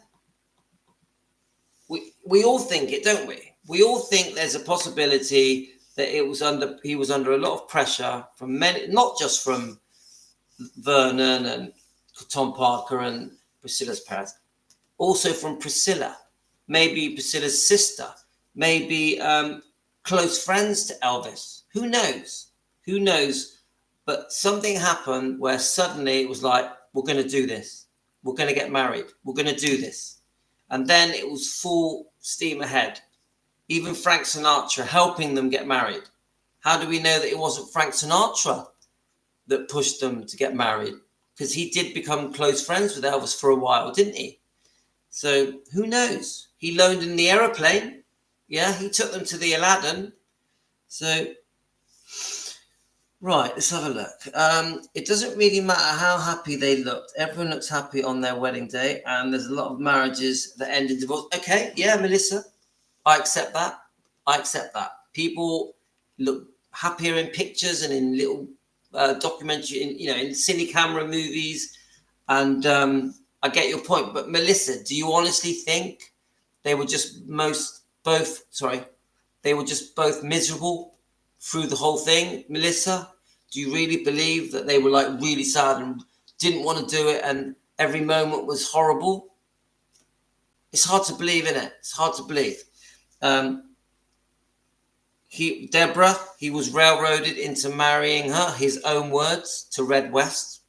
we all think it, don't we? We all think there's a possibility that he was under a lot of pressure from many, not just from Vernon and Tom Parker and Priscilla's parents, also from Priscilla, maybe Priscilla's sister, maybe close friends to Elvis. Who knows? But something happened where suddenly it was like, we're going to do this. We're going to get married. We're going to do this. And then it was full steam ahead. Even Frank Sinatra helping them get married. How do we know that it wasn't Frank Sinatra that pushed them to get married? Because he did become close friends with Elvis for a while, didn't he? So who knows? He loaned in the aeroplane. Yeah, he took them to the Aladdin. So Right, let's have a look. It doesn't really matter how happy they looked. Everyone looks happy on their wedding day, and there's a lot of marriages that end in divorce. Okay, yeah, Melissa, I accept that. I accept that. People look happier in pictures and in little documentary, in silly camera movies, and I get your point. But Melissa, do you honestly think they were just they were just both miserable through the whole thing? Melissa, do you really believe that they were like really sad and didn't want to do it and every moment was horrible? It's hard to believe, isn't it? It's hard to believe. Deborah, he was railroaded into marrying her, his own words, to Red West.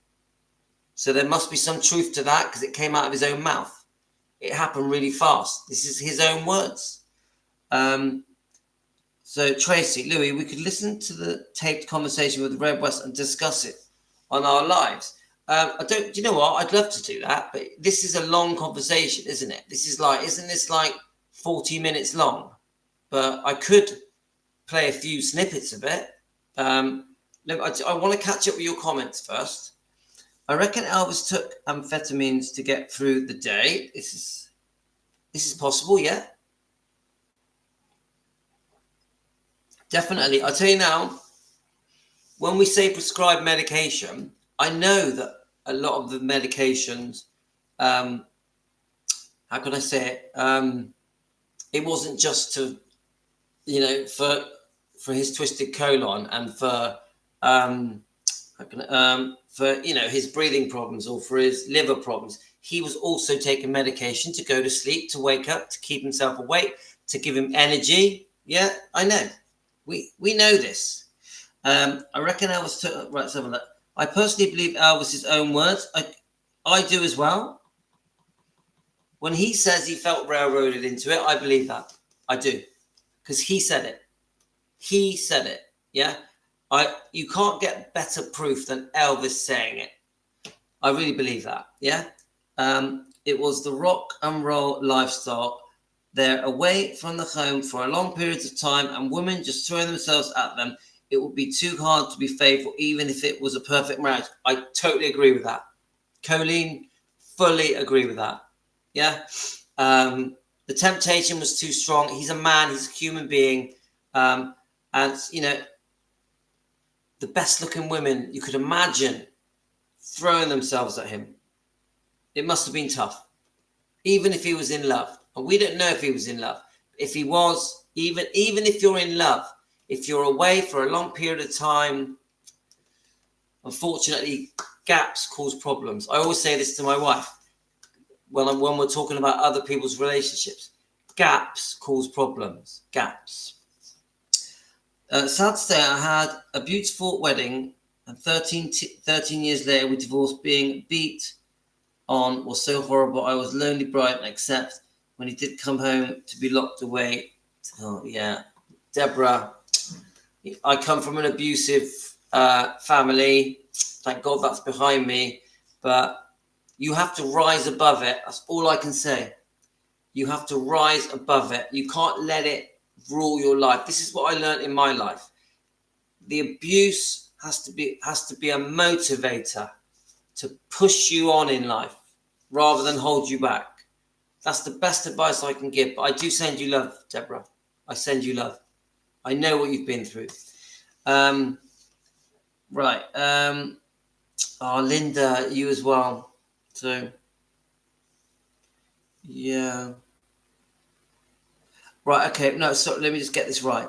So there must be some truth to that because it came out of his own mouth. It happened really fast. This is his own words. So Tracy, Louis, we could listen to the taped conversation with Red West and discuss it on our lives. Do you know what? I'd love to do that, but this is a long conversation, isn't it? Isn't this like 40 minutes long? But I could play a few snippets of it. Look, I want to catch up with your comments first. I reckon Elvis took amphetamines to get through the day. This is possible, yeah. Definitely. I'll tell you now, when we say prescribed medication, I know that a lot of the medications, how can I say it? It wasn't just to, for his twisted colon and for his breathing problems or for his liver problems. He was also taking medication to go to sleep, to wake up, to keep himself awake, to give him energy. Yeah, I know. We know this. I reckon Elvis took. Right, let's have a look. I personally believe Elvis's own words. I do as well. When he says he felt railroaded into it, I believe that. I do, because he said it. He said it. Yeah. You can't get better proof than Elvis saying it. I really believe that. Yeah. It was the rock and roll lifestyle. They're away from the home for a long periods of time, and women just throwing themselves at them. It would be too hard to be faithful, even if it was a perfect marriage. I totally agree with that. Colleen, fully agree with that. Yeah. The temptation was too strong. He's a man. He's a human being. And, the best looking women you could imagine throwing themselves at him. It must have been tough. Even if he was in love. And we don't know if he was in love. If he was, even if you're in love, if you're away for a long period of time, unfortunately, gaps cause problems. I always say this to my wife when we're talking about other people's relationships. Gaps cause problems. Gaps. Sad to say, I had a beautiful wedding, and 13 years later, we divorced. Being beat on was so horrible. I was lonely bride, and except when he did come home to be locked away. Oh, yeah. Deborah, I come from an abusive family. Thank God that's behind me. But you have to rise above it. That's all I can say. You have to rise above it. You can't let it rule your life. This is what I learned in my life. The abuse has to be a motivator to push you on in life rather than hold you back. That's the best advice I can give. But I do send you love, Deborah. I send you love. I know what you've been through. Right. Linda, you as well. So, yeah. Right, okay. No, so let me just get this right.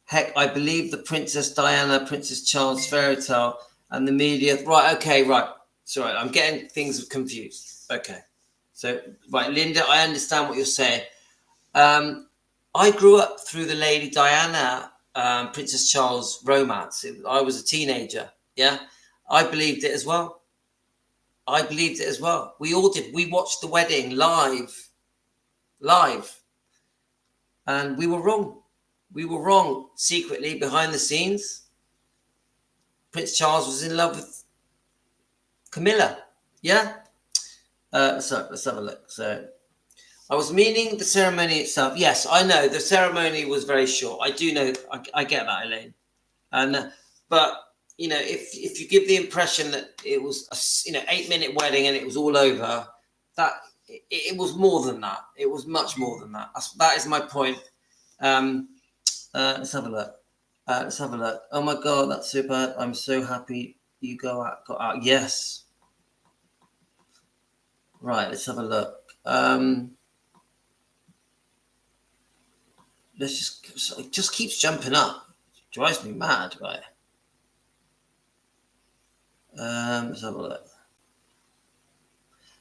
Heck, I believe the Princess Diana, Princess Charles fairy tale and the media. Right, okay, right. Sorry, I'm getting things confused. Okay. So, right, Linda, I understand what you're saying. I grew up through the Lady Diana, Princess Charles romance. I was a teenager, yeah? I believed it as well. We all did. We watched the wedding live. And we were wrong. We were wrong secretly behind the scenes. Prince Charles was in love with Camilla, yeah? Let's have a look. So, I was meaning the ceremony itself. Yes, I know the ceremony was very short. I do know. I get that, Elaine. But you know, if you give the impression that it was a 8-minute wedding and it was all over, that it was more than that. It was much more than that. That is my point. Let's have a look. Let's have a look. Oh my God, that's super. I'm so happy you got out. Yes. Right, let's have a look. It just keeps jumping up. It drives me mad, right? Let's have a look.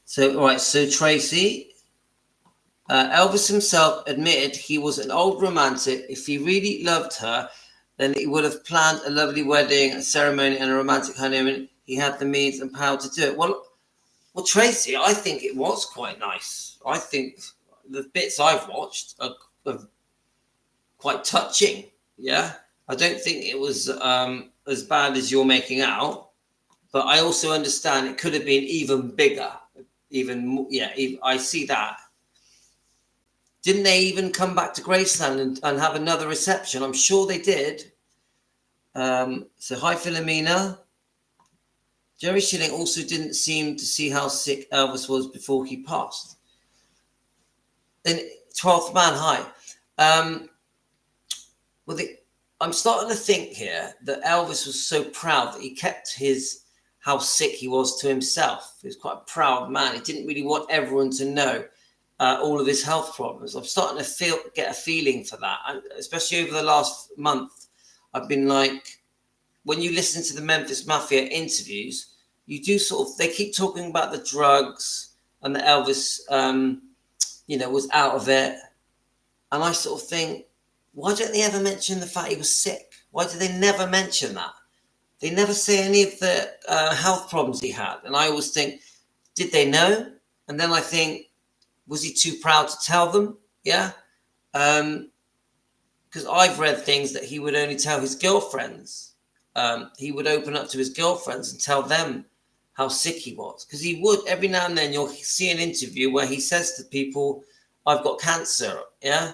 So, all right. So Tracy, Elvis himself admitted he was an old romantic. If he really loved her, then he would have planned a lovely wedding, a ceremony, and a romantic honeymoon. He had the means and power to do it. Well, Tracy, I think it was quite nice. I think the bits I've watched are quite touching. Yeah, I don't think it was as bad as you're making out, but I also understand it could have been even bigger. I see that. Didn't they even come back to Graceland and have another reception? I'm sure they did. So hi, Philomena. Jerry Schilling also didn't seem to see how sick Elvis was before he passed. Then 12th man, hi. I'm starting to think here that Elvis was so proud that he kept how sick he was to himself. He was quite a proud man. He didn't really want everyone to know all of his health problems. I'm starting to get a feeling for that, and especially over the last month. I've been like, when you listen to the Memphis Mafia interviews, you do they keep talking about the drugs and that Elvis, was out of it. And I sort of think, why don't they ever mention the fact he was sick? Why do they never mention that? They never say any of the health problems he had. And I always think, did they know? And then I think, was he too proud to tell them? Yeah. Because I've read things that he would only tell his girlfriends. He would open up to his girlfriends and tell them how sick he was. Because he would, every now and then, you'll see an interview where he says to people, I've got cancer, yeah?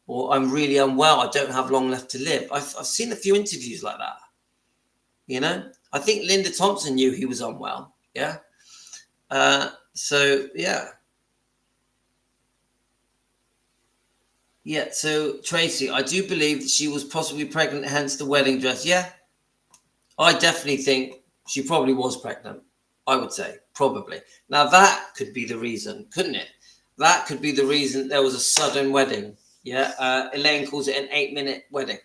Or I'm really unwell, I don't have long left to live. I've seen a few interviews like that, you know? I think Linda Thompson knew he was unwell, yeah? So, yeah. Yeah, so Tracy, I do believe that she was possibly pregnant, hence the wedding dress. Yeah, I definitely think she probably was pregnant. I would say, probably. Now, that could be the reason, couldn't it? That could be the reason there was a sudden wedding. Yeah, Elaine calls it an 8-minute wedding.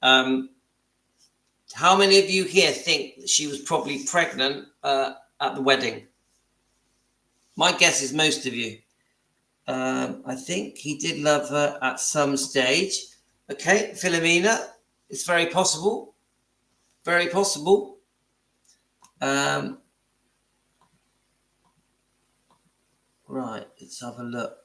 How many of you here think that she was probably pregnant at the wedding? My guess is most of you. I think he did love her at some stage. Okay, Philomena, it's very possible. Very possible. Right, let's have a look.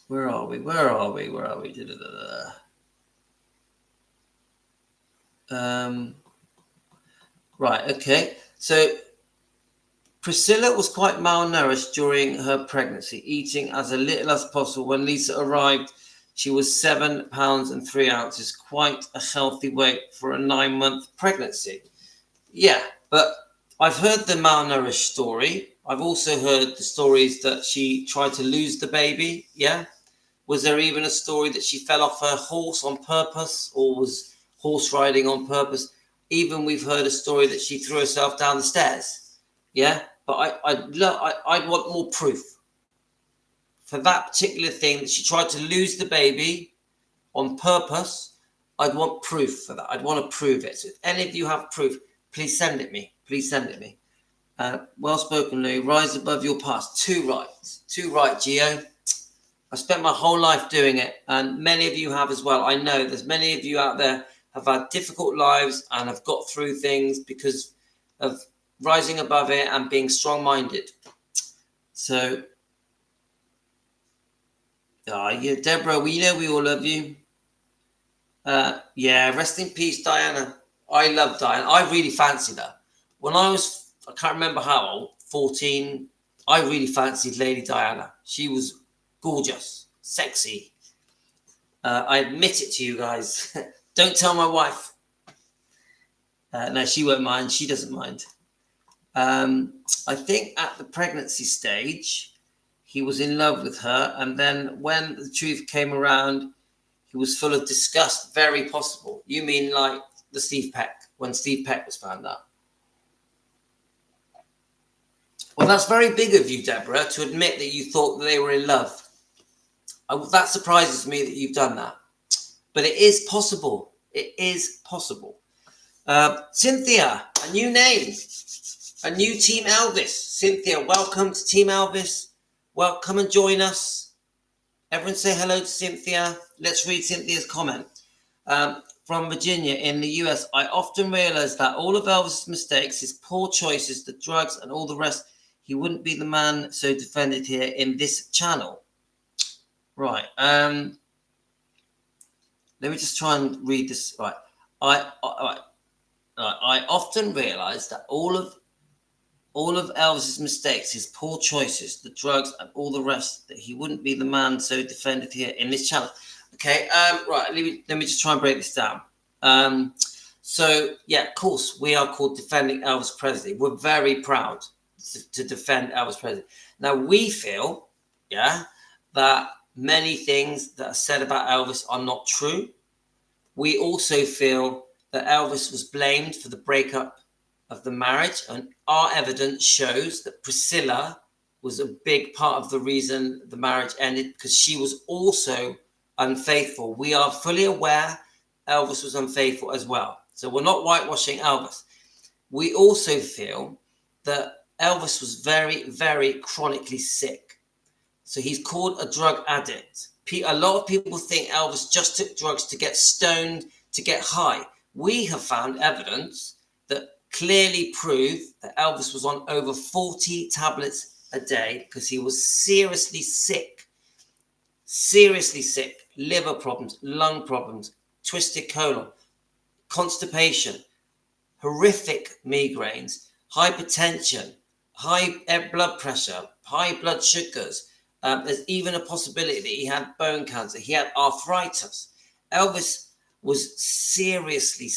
Where are we? Right, okay. So Priscilla was quite malnourished during her pregnancy, eating as little as possible. When Lisa arrived, she was 7 pounds and 3 ounces, quite a healthy weight for a 9-month pregnancy. Yeah, but I've heard the malnourished story. I've also heard the stories that she tried to lose the baby. Yeah. Was there even a story that she fell off her horse on purpose or was horse riding on purpose? Even we've heard a story that she threw herself down the stairs. Yeah. But I'd want more proof for that particular thing that she tried to lose the baby on purpose. I'd want proof for that. I'd want to prove it. So if any of you have proof, please send it me. Please send it me. Well spoken, Lou. Rise above your past. Too right, Gio. I spent my whole life doing it, and many of you have as well. I know there's many of you out there have had difficult lives and have got through things because of rising above it and being strong-minded. So, yeah, Deborah, we know we all love you. Yeah, rest in peace, Diana. I love Diana. I really fancied her. When I can't remember how old, 14, I really fancied Lady Diana. She was gorgeous, sexy. I admit it to you guys. Don't tell my wife. No, she won't mind. She doesn't mind. I think at the pregnancy stage, he was in love with her. And then when the truth came around, he was full of disgust. Very possible. You mean like the Steve Peck, when Steve Peck was found out? Well, that's very big of you, Deborah, to admit that you thought that they were in love. That surprises me that you've done that. But it is possible. It is possible. Cynthia, a new name. A new Team Elvis. Cynthia, welcome to Team Elvis. Well, come and join us. Everyone say hello to Cynthia. Let's read Cynthia's comment. From Virginia in the US, I often realize that all of Elvis' mistakes, his poor choices, the drugs and all the rest, he wouldn't be the man so defended here in this channel. Right. Let me just try and read this. Right. I often realize that all of Elvis's mistakes, his poor choices, the drugs and all the rest, that he wouldn't be the man so defended here in this channel. Okay, right, let me just try and break this down. So, yeah, of course, we are called Defending Elvis Presley. We're very proud to defend Elvis Presley. Now, we feel, that many things that are said about Elvis are not true. We also feel that Elvis was blamed for the breakup of the marriage, and our evidence shows that Priscilla was a big part of the reason the marriage ended, because she was also unfaithful. We are fully aware Elvis was unfaithful as well. So we're not whitewashing Elvis. We also feel that Elvis was very, very chronically sick. So he's called a drug addict. A lot of people think Elvis just took drugs to get stoned, to get high. We have found evidence that clearly prove that Elvis was on over 40 tablets a day because he was seriously sick, liver problems, lung problems, twisted colon, constipation, horrific migraines, hypertension, high blood pressure, high blood sugars. There's even a possibility that he had bone cancer. He had arthritis. Elvis was seriously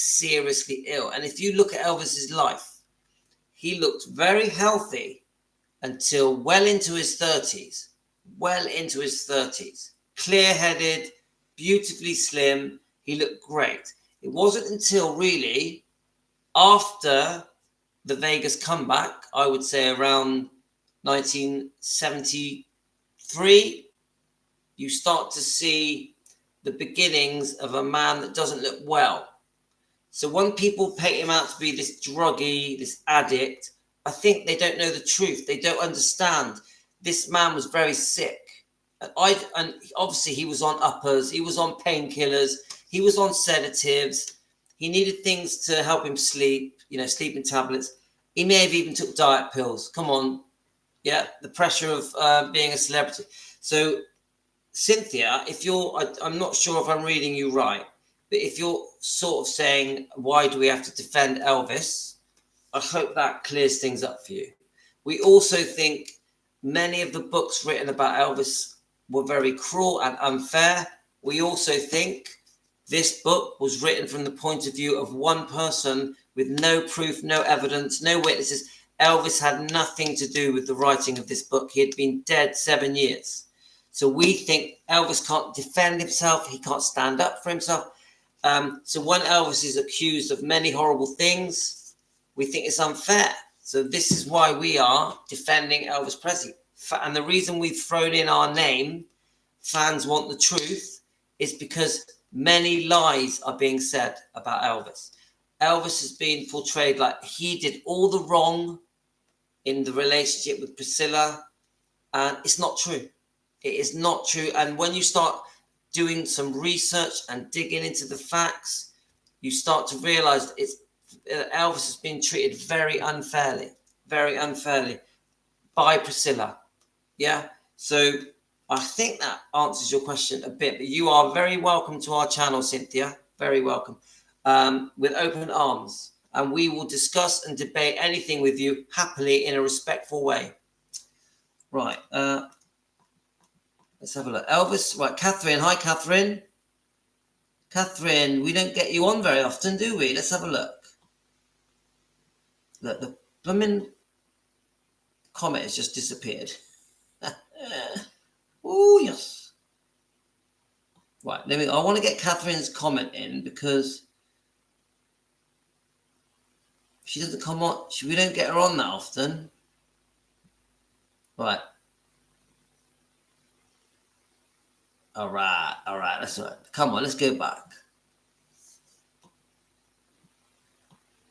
ill. And if you look at Elvis's life, he looked very healthy until well into his 30s. Clear-headed, beautifully slim. He looked great. It wasn't until really after the Vegas comeback, I would say around 1973, you start to see the beginnings of a man that doesn't look well. So when people paint him out to be this druggie, this addict, I think they don't know the truth. They don't understand. This man was very sick. And obviously he was on uppers, he was on painkillers, he was on sedatives. He needed things to help him sleep, sleeping tablets. He may have even took diet pills. Come on. Yeah, the pressure of being a celebrity. So Cynthia, I'm not sure if I'm reading you right, but if you're sort of saying, why do we have to defend Elvis? I hope that clears things up for you. We also think many of the books written about Elvis were very cruel and unfair. We also think this book was written from the point of view of one person with no proof, no evidence, no witnesses. Elvis had nothing to do with the writing of this book. He had been dead 7 years. So we think Elvis can't defend himself. He can't stand up for himself. So when Elvis is accused of many horrible things, we think it's unfair. So this is why we are defending Elvis Presley. And the reason we've thrown in our name, Fans Want the Truth, is because many lies are being said about Elvis. Elvis has been portrayed like he did all the wrong in the relationship with Priscilla. And it's not true. It is not true. And when you start doing some research and digging into the facts, you start to realize that Elvis has been treated very unfairly by Priscilla. Yeah. So I think that answers your question a bit, but you are very welcome to our channel, Cynthia. Very welcome. With open arms. And we will discuss and debate anything with you happily in a respectful way. Right. Let's have a look. Elvis. Right. Catherine. Hi, Catherine. Catherine, we don't get you on very often, do we? Let's have a look. Look, the blooming comment has just disappeared. Oh, yes. Right, I want to get Catherine's comment in because she doesn't come on. We don't get her on that often. Right. All right. That's right. Come on, let's go back.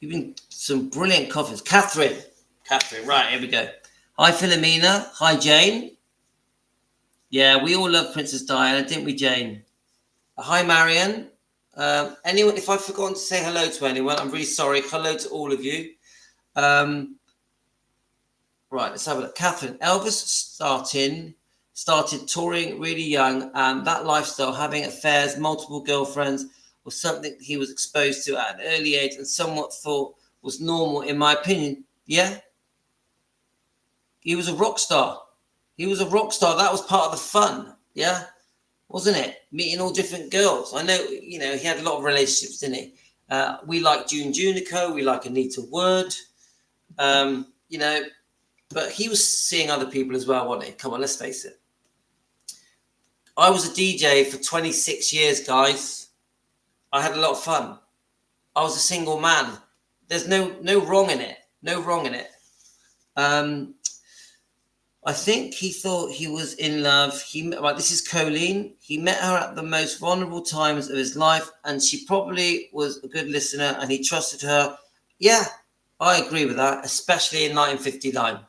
You've been some brilliant coffees. Catherine, right, here we go. Hi, Philomena. Hi, Jane. Yeah, we all love Princess Diana, didn't we, Jane? Hi, Marion. Anyone, if I've forgotten to say hello to anyone, I'm really sorry. Hello to all of you. Right, let's have a look. Catherine, Elvis started touring really young, and that lifestyle, having affairs, multiple girlfriends, was something he was exposed to at an early age and somewhat thought was normal, in my opinion. Yeah? He was a rock star. That was part of the fun. Yeah? Wasn't it? Meeting all different girls. I know, he had a lot of relationships, didn't he? We like June Junico. We like Anita Wood. But he was seeing other people as well, wasn't he? Come on, let's face it. I was a DJ for 26 years, guys. I had a lot of fun. I was a single man. There's no wrong in it. No wrong in it. I think he thought he was in love. This is Colleen. He met her at the most vulnerable times of his life, and she probably was a good listener, and he trusted her. Yeah, I agree with that, especially in 1959.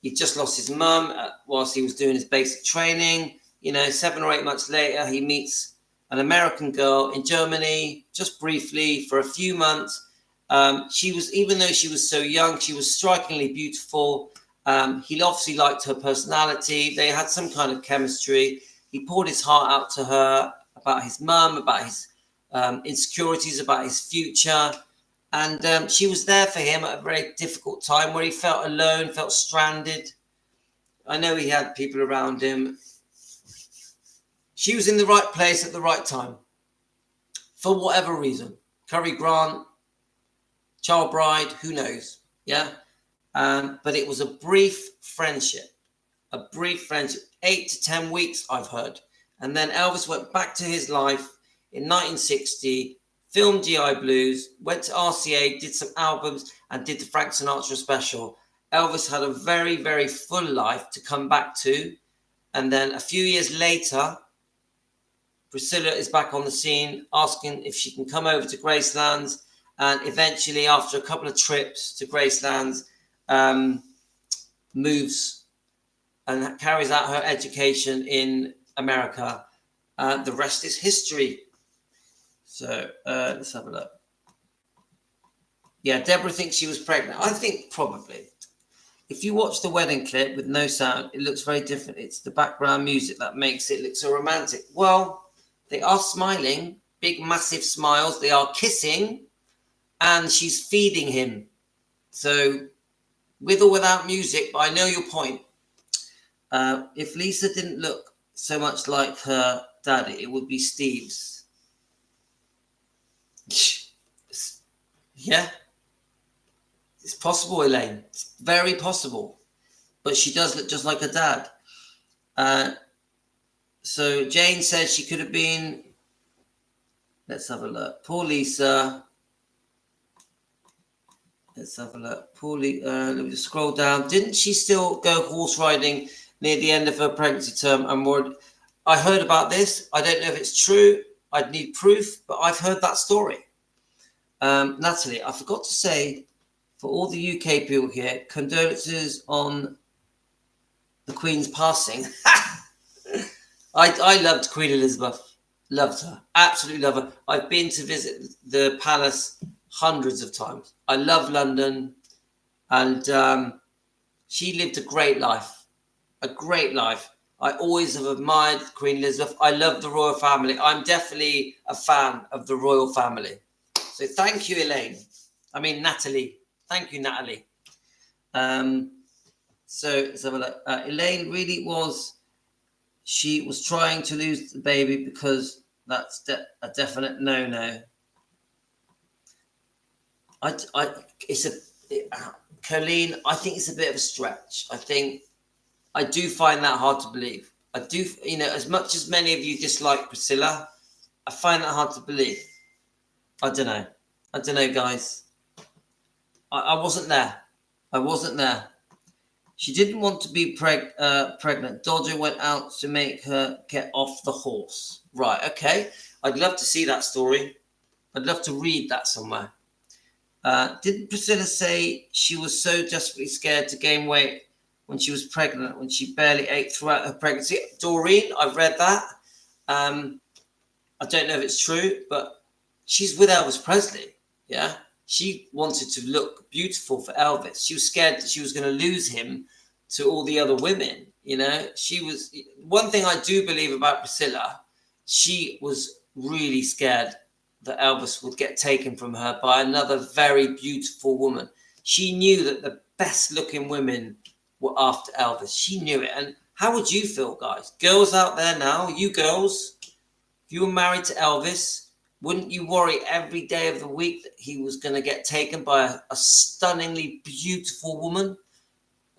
He just lost his mum whilst he was doing his basic training. 7 or 8 months later, he meets an American girl in Germany, just briefly for a few months. Even though she was so young, she was strikingly beautiful. He obviously liked her personality. They had some kind of chemistry. He poured his heart out to her about his mum, about his insecurities, about his future. And she was there for him at a very difficult time where he felt alone, felt stranded. I know he had people around him. She was in the right place at the right time for whatever reason. Cary Grant, child bride, who knows? Yeah. But it was a brief friendship, 8 to 10 weeks, I've heard. And then Elvis went back to his life in 1960, filmed GI Blues, went to RCA, did some albums, and did the Frank Sinatra special. Elvis had a very, very full life to come back to. And then a few years later, Priscilla is back on the scene, asking if she can come over to Gracelands. And eventually, after a couple of trips to Gracelands, moves and carries out her education in America. The rest is history. So let's have a look. Yeah, Deborah thinks she was pregnant. I think probably. If you watch the wedding clip with no sound, it looks very different. It's the background music that makes it look so romantic. Well, they are smiling, big, massive smiles. They are kissing, and she's feeding him. So, with or without music, but I know your point. If Lisa didn't look so much like her daddy, it would be Steve's. Yeah. It's possible, Elaine. It's very possible. But she does look just like her dad. So Jane says she could have been... Let's have a look. Poor Lisa. Let's have a look. Let me just scroll down. Didn't she still go horse riding near the end of her pregnancy term? I heard about this. I don't know if it's true. I'd need proof, but I've heard that story. Natalie, I forgot to say, for all the UK people here, condolences on the Queen's passing. I loved Queen Elizabeth. Loved her. Absolutely love her. I've been to visit the palace hundreds of times. I love London, and she lived a great life. A great life. I always have admired Queen Elizabeth. I love the royal family. I'm definitely a fan of the royal family. So thank you, Natalie. Thank you, Natalie. So let's have a look. Elaine really was... She was trying to lose the baby because That's a definite no. Colleen, I think it's a bit of a stretch. I do find that hard to believe. I do, as much as many of you dislike Priscilla, I find that hard to believe. I don't know, guys. I wasn't there. She didn't want to be pregnant. Dodger went out to make her get off the horse. Right, okay. I'd love to see that story. I'd love to read that somewhere. Didn't Priscilla say she was so desperately scared to gain weight when she was pregnant, when she barely ate throughout her pregnancy? Doreen, I've read that. I don't know if it's true, but she's with Elvis Presley, yeah? She wanted to look beautiful for Elvis. She was scared that she was going to lose him to all the other women, She was... One thing I do believe about Priscilla, she was really scared that Elvis would get taken from her by another very beautiful woman. She knew that the best-looking women were after Elvis. She knew it. And how would you feel, guys? Girls out there now, you girls... If you were married to Elvis, wouldn't you worry every day of the week that he was going to get taken by a stunningly beautiful woman?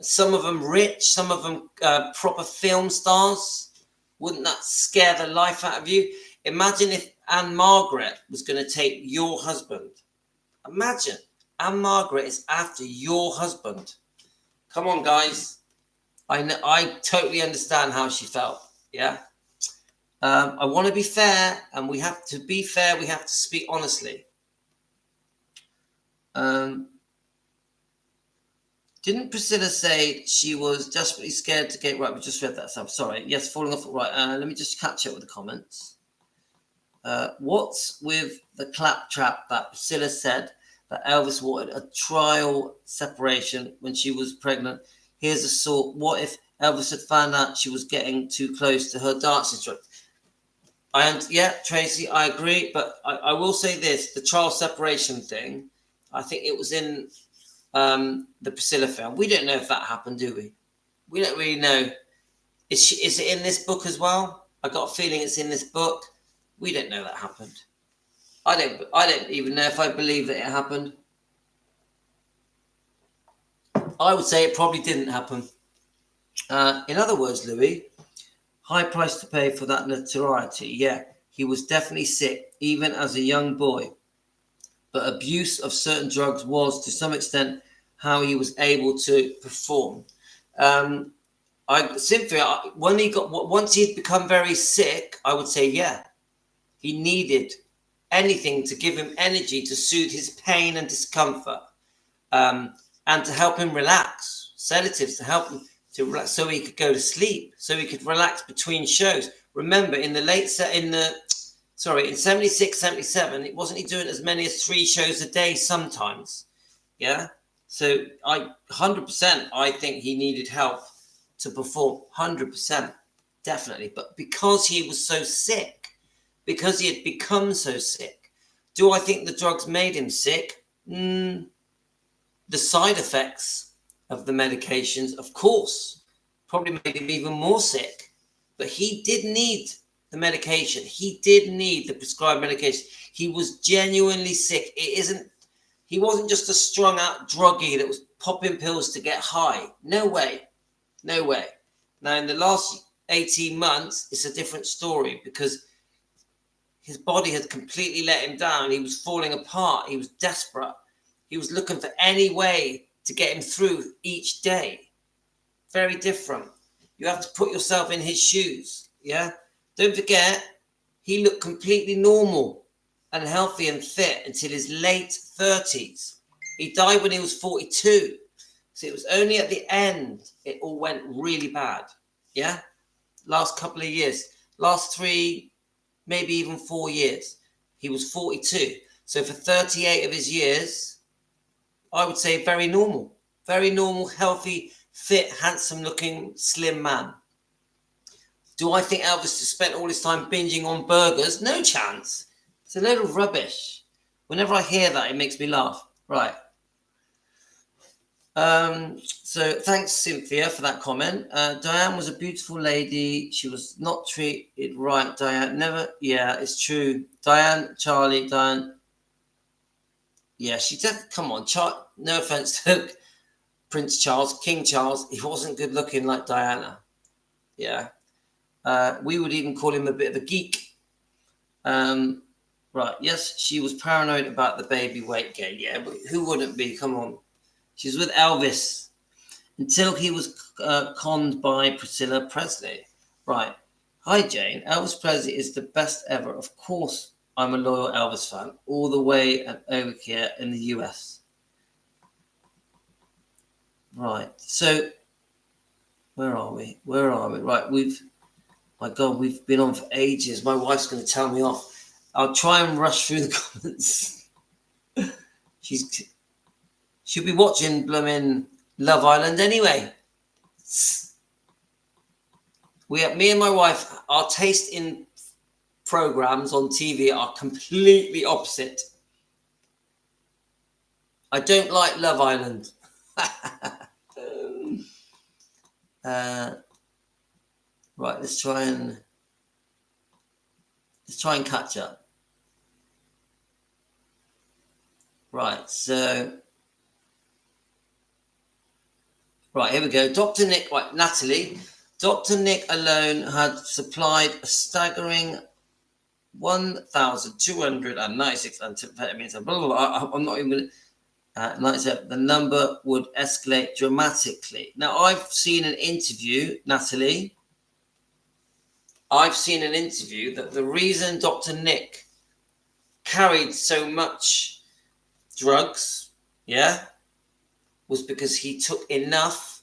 Some of them rich, some of them proper film stars. Wouldn't that scare the life out of you? Imagine if Anne Margaret was going to take your husband. Imagine, Anne Margaret is after your husband. Come on, guys. I totally understand how she felt, yeah? I want to be fair, and we have to be fair. We have to speak honestly. Didn't Priscilla say she was desperately scared to get... Right, we just read that. So I'm sorry. Yes, falling off. Right, let me just catch up with the comments. What's with the claptrap that Priscilla said that Elvis wanted a trial separation when she was pregnant? Here's a thought. What if Elvis had found out she was getting too close to her dance instructor? Yeah, Tracy, I agree, but I will say this: the trial separation thing, I think it was in the Priscilla film. We don't know if that happened, do we? We don't really know. Is it in this book as well? I got a feeling it's in this book. We don't know that happened. I don't even know if I believe that it happened. I would say it probably didn't happen. In other words, Louis, high price to pay for that notoriety. Yeah, he was definitely sick, even as a young boy. But abuse of certain drugs was, to some extent, how he was able to perform. Cynthia, once he'd become very sick, I would say, yeah, he needed anything to give him energy to soothe his pain and discomfort, and to help him relax. Sedatives to help him to relax, so he could go to sleep, so he could relax between shows. Remember, in 76, 77, it wasn't he doing as many as 3 shows a day sometimes. Yeah. So 100%, I think he needed help to perform. 100%, definitely. But because he was so sick, because he had become so sick, do I think the drugs made him sick? The side effects of the medications, of course, probably made him even more sick. But he did need the medication. He did need the prescribed medication. He was genuinely sick. He wasn't just a strung out druggie that was popping pills to get high. No way. Now, in the last 18 months, it's a different story because his body had completely let him down. He was falling apart. He was desperate. He was looking for any way to get him through each day. Very different. You have to put yourself in his shoes. Yeah. Don't forget, he looked completely normal and healthy and fit until his late 30s. He died when he was 42. So it was only at the end it all went really bad. Yeah. Last couple of years, last 3, maybe even 4 years, he was 42. So for 38 of his years, I would say very normal, healthy, fit, handsome looking, slim man. Do I think Elvis just spent all his time binging on burgers? No chance. It's a load of rubbish. Whenever I hear that, it makes me laugh. Right. So thanks, Cynthia, for that comment. Diane was a beautiful lady. She was not treated right. Diane never. Yeah, it's true. Diane, Charlie, Diane. Yeah, she did. Come on, no offense to Prince Charles, King Charles. He wasn't good looking like Diana. Yeah. We would even call him a bit of a geek. Right. Yes, she was paranoid about the baby weight gain. Yeah, but who wouldn't be? Come on. She was with Elvis until he was conned by Priscilla Presley. Right. Hi, Jane. Elvis Presley is the best ever. Of course, I'm a loyal Elvis fan, all the way and over here in the US. Right. So, where are we? Right. My God, we've been on for ages. My wife's going to tell me off. I'll try and rush through the comments. She'll be watching blooming Love Island anyway. Me and my wife, our taste in programs on TV are completely opposite. I don't like Love Island. Right, let's try and catch up. Right, so here we go. Dr. Nick, right, Natalie. Dr. Nick alone had supplied a staggering 1,296 amphetamines. Blah, blah, blah. I'm not even going to. Like I said, the number would escalate dramatically. Now, I've seen an interview, Natalie. I've seen an interview that the reason Dr. Nick carried so much drugs, was because he took enough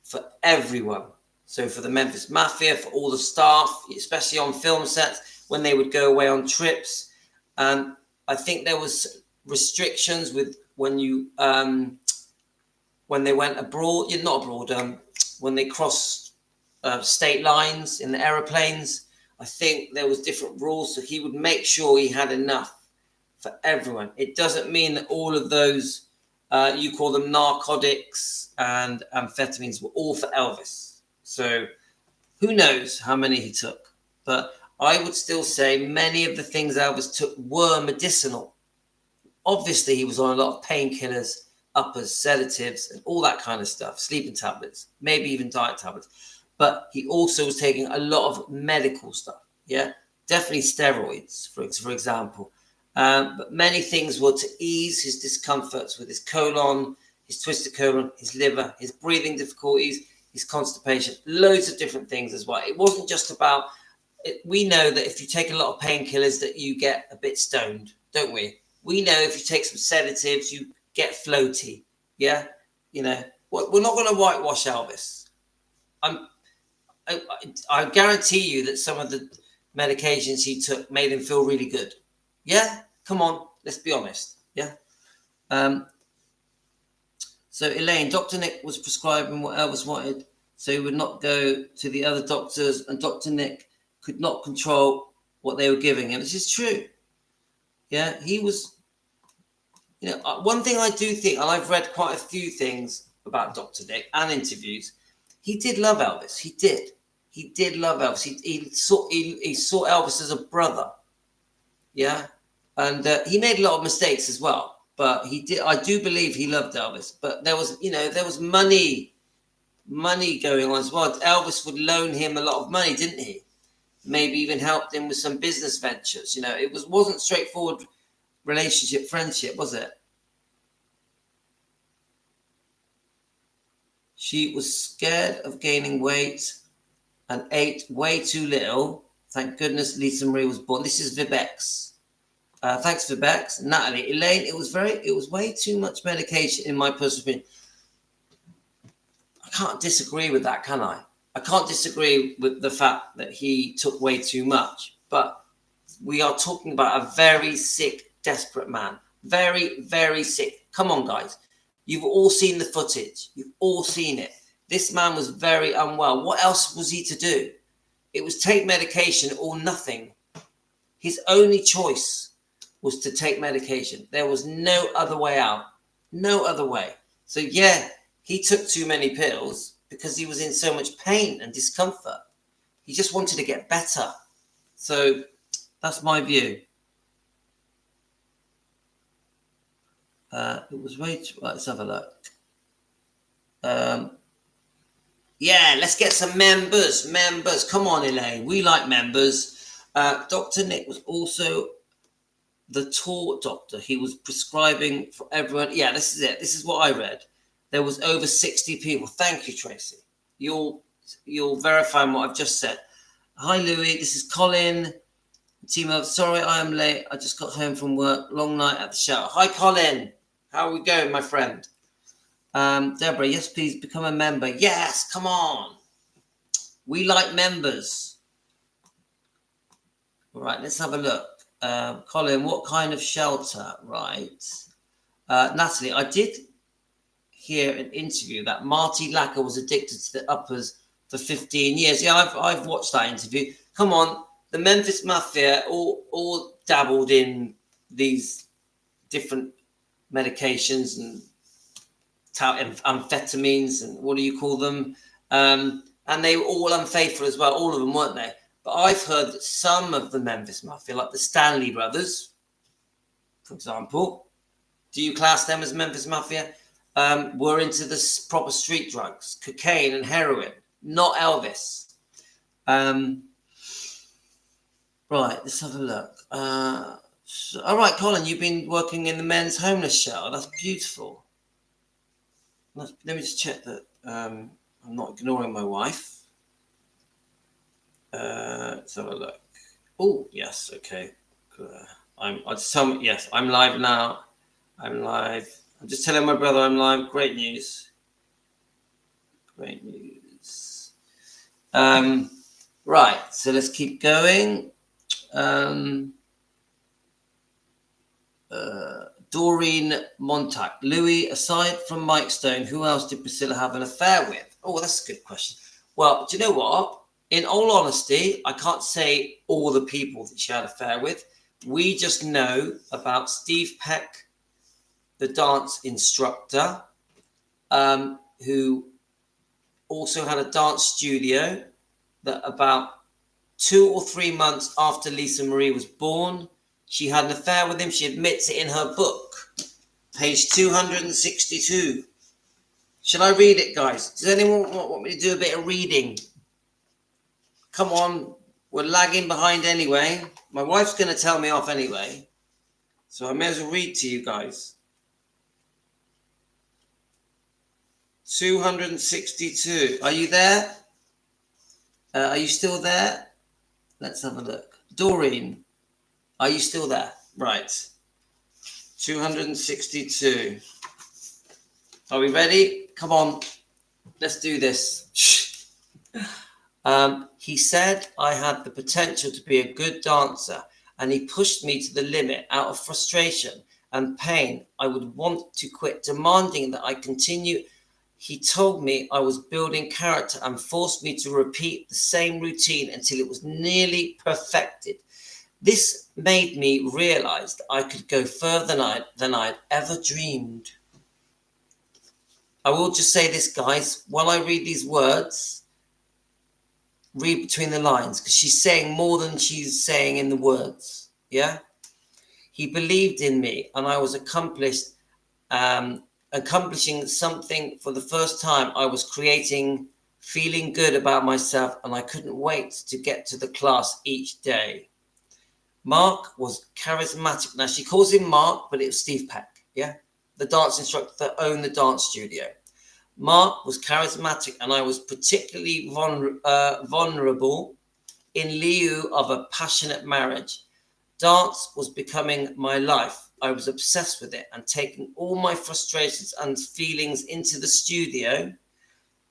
for everyone. So for the Memphis Mafia, for all the staff, especially on film sets, when they would go away on trips. I think there was restrictions with when they went abroad, not abroad, when they crossed state lines in the aeroplanes. I think there was different rules, so he would make sure he had enough for everyone. It doesn't mean that all of those, you call them narcotics and amphetamines, were all for Elvis. So who knows how many he took. But I would still say many of the things Elvis took were medicinal. Obviously, he was on a lot of painkillers, uppers, sedatives, and all that kind of stuff, sleeping tablets, maybe even diet tablets. But he also was taking a lot of medical stuff. Yeah, definitely steroids, for example. But many things were to ease his discomforts with his colon, his twisted colon, his liver, his breathing difficulties, his constipation, loads of different things as well. It wasn't just about it. We know that if you take a lot of painkillers that you get a bit stoned, don't we? We know if you take some sedatives, you get floaty. Yeah, we're not going to whitewash Elvis. I guarantee you that some of the medications he took made him feel really good. Yeah, come on, let's be honest. Yeah. So Elaine, Dr. Nick was prescribing what Elvis wanted, so he would not go to the other doctors, and Dr. Nick could not control what they were giving him. This is true. Yeah, he was. One thing I do think, and I've read quite a few things about Dr. Nick and interviews, he did love Elvis. He did love Elvis. He saw Elvis as a brother. Yeah. And he made a lot of mistakes as well, but he did. I do believe he loved Elvis, but there was money going on as well. Elvis would loan him a lot of money, didn't he? Maybe even helped him with some business ventures. It wasn't straightforward relationship, friendship, was it? She was scared of gaining weight and ate way too little. Thank goodness Lisa Marie was born. This is Vibex. Thanks Vibex. Natalie, Elaine, it was way too much medication in my personal opinion. I can't disagree with that, can I? I can't disagree with the fact that he took way too much, but we are talking about a very sick, desperate man. Very, very sick. Come on, guys. You've all seen the footage. You've all seen it. This man was very unwell. What else was he to do? It was take medication or nothing. His only choice was to take medication. There was no other way out. No other way. So, yeah, He took too many pills because he was in so much pain and discomfort. He just wanted to get better. So that's my view. It was way too, right, let's have a look. Yeah, let's get some members. Come on, Elaine. We like members. Dr. Nick was also the tour doctor. He was prescribing for everyone. Yeah, this is it. This is what I read. There was over 60 people. Thank you, Tracy. You'll verify what I've just said. Hi, Louis. This is Colin. Team up. Sorry, I am late. I just got home from work. Long night at the shower. Hi, Colin. How are we going, my friend? Deborah, yes, please become a member. Yes, come on. We like members. All right, let's have a look. Colin, what kind of shelter? Right. Natalie, I did hear an interview that Marty Lacker was addicted to the uppers for 15 years. Yeah, I've watched that interview. Come on, the Memphis Mafia all dabbled in these different medications and amphetamines and what do you call them? And they were all unfaithful as well, all of them, weren't they? But I've heard that some of the Memphis Mafia, like the Stanley brothers, for example, do you class them as Memphis Mafia? Were into the proper street drugs, cocaine and heroin, not Elvis. Right, let's have a look. All right, Colin, you've been working in the men's homeless shelter. That's beautiful. Let me just check that I'm not ignoring my wife. Let's have a look. Oh, yes, okay. I'll just tell me, yes, I'm live now. I'm live. I'm just telling my brother I'm live. Great news. Great news. Right, so let's keep going. Doreen Montag. Louis, aside from Mike Stone, who else did Priscilla have an affair with? Oh, that's a good question. Well, do you know what? In all honesty, I can't say all the people that she had an affair with. We just know about Steve Peck, the dance instructor, who also had a dance studio that about 2 or 3 months after Lisa Marie was born, she had an affair with him. She admits it in her book, page 262. Shall I read it, guys? Does anyone want me to do a bit of reading? Come on, we're lagging behind anyway. My wife's going to tell me off anyway, so I may as well read to you guys. 262. Are you there? Are you still there? Let's have a look. Doreen, are you still there? Right. 262. Are we ready? Come on. Let's do this. He said I had the potential to be a good dancer, and he pushed me to the limit out of frustration and pain. I would want to quit, demanding that I continue. He told me I was building character and forced me to repeat the same routine until it was nearly perfected. This made me realize that I could go further than I'd ever dreamed. I will just say this, guys, while I read these words, read between the lines, because she's saying more than she's saying in the words. Yeah. He believed in me, and I was accomplishing something for the first time. I was creating, feeling good about myself, and I couldn't wait to get to the class each day. Mark was charismatic. Now she calls him Mark, but it was Steve Peck. Yeah. The dance instructor that owned the dance studio. Mark was charismatic, and I was particularly vulnerable in lieu of a passionate marriage. Dance was becoming my life. I was obsessed with it and taking all my frustrations and feelings into the studio.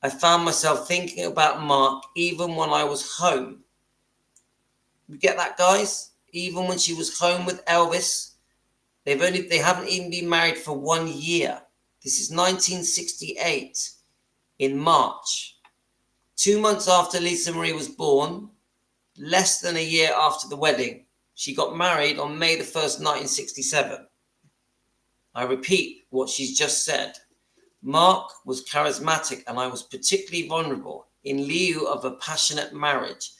I found myself thinking about Mark even when I was home. You get that, guys? Even when she was home with Elvis, they haven't even been married for 1 year. This is 1968 in March. 2 months after Lisa Marie was born, less than a year after the wedding. She got married on May the 1st, 1967. I repeat what she's just said. Mark was charismatic and I was particularly vulnerable. In lieu of a passionate marriage,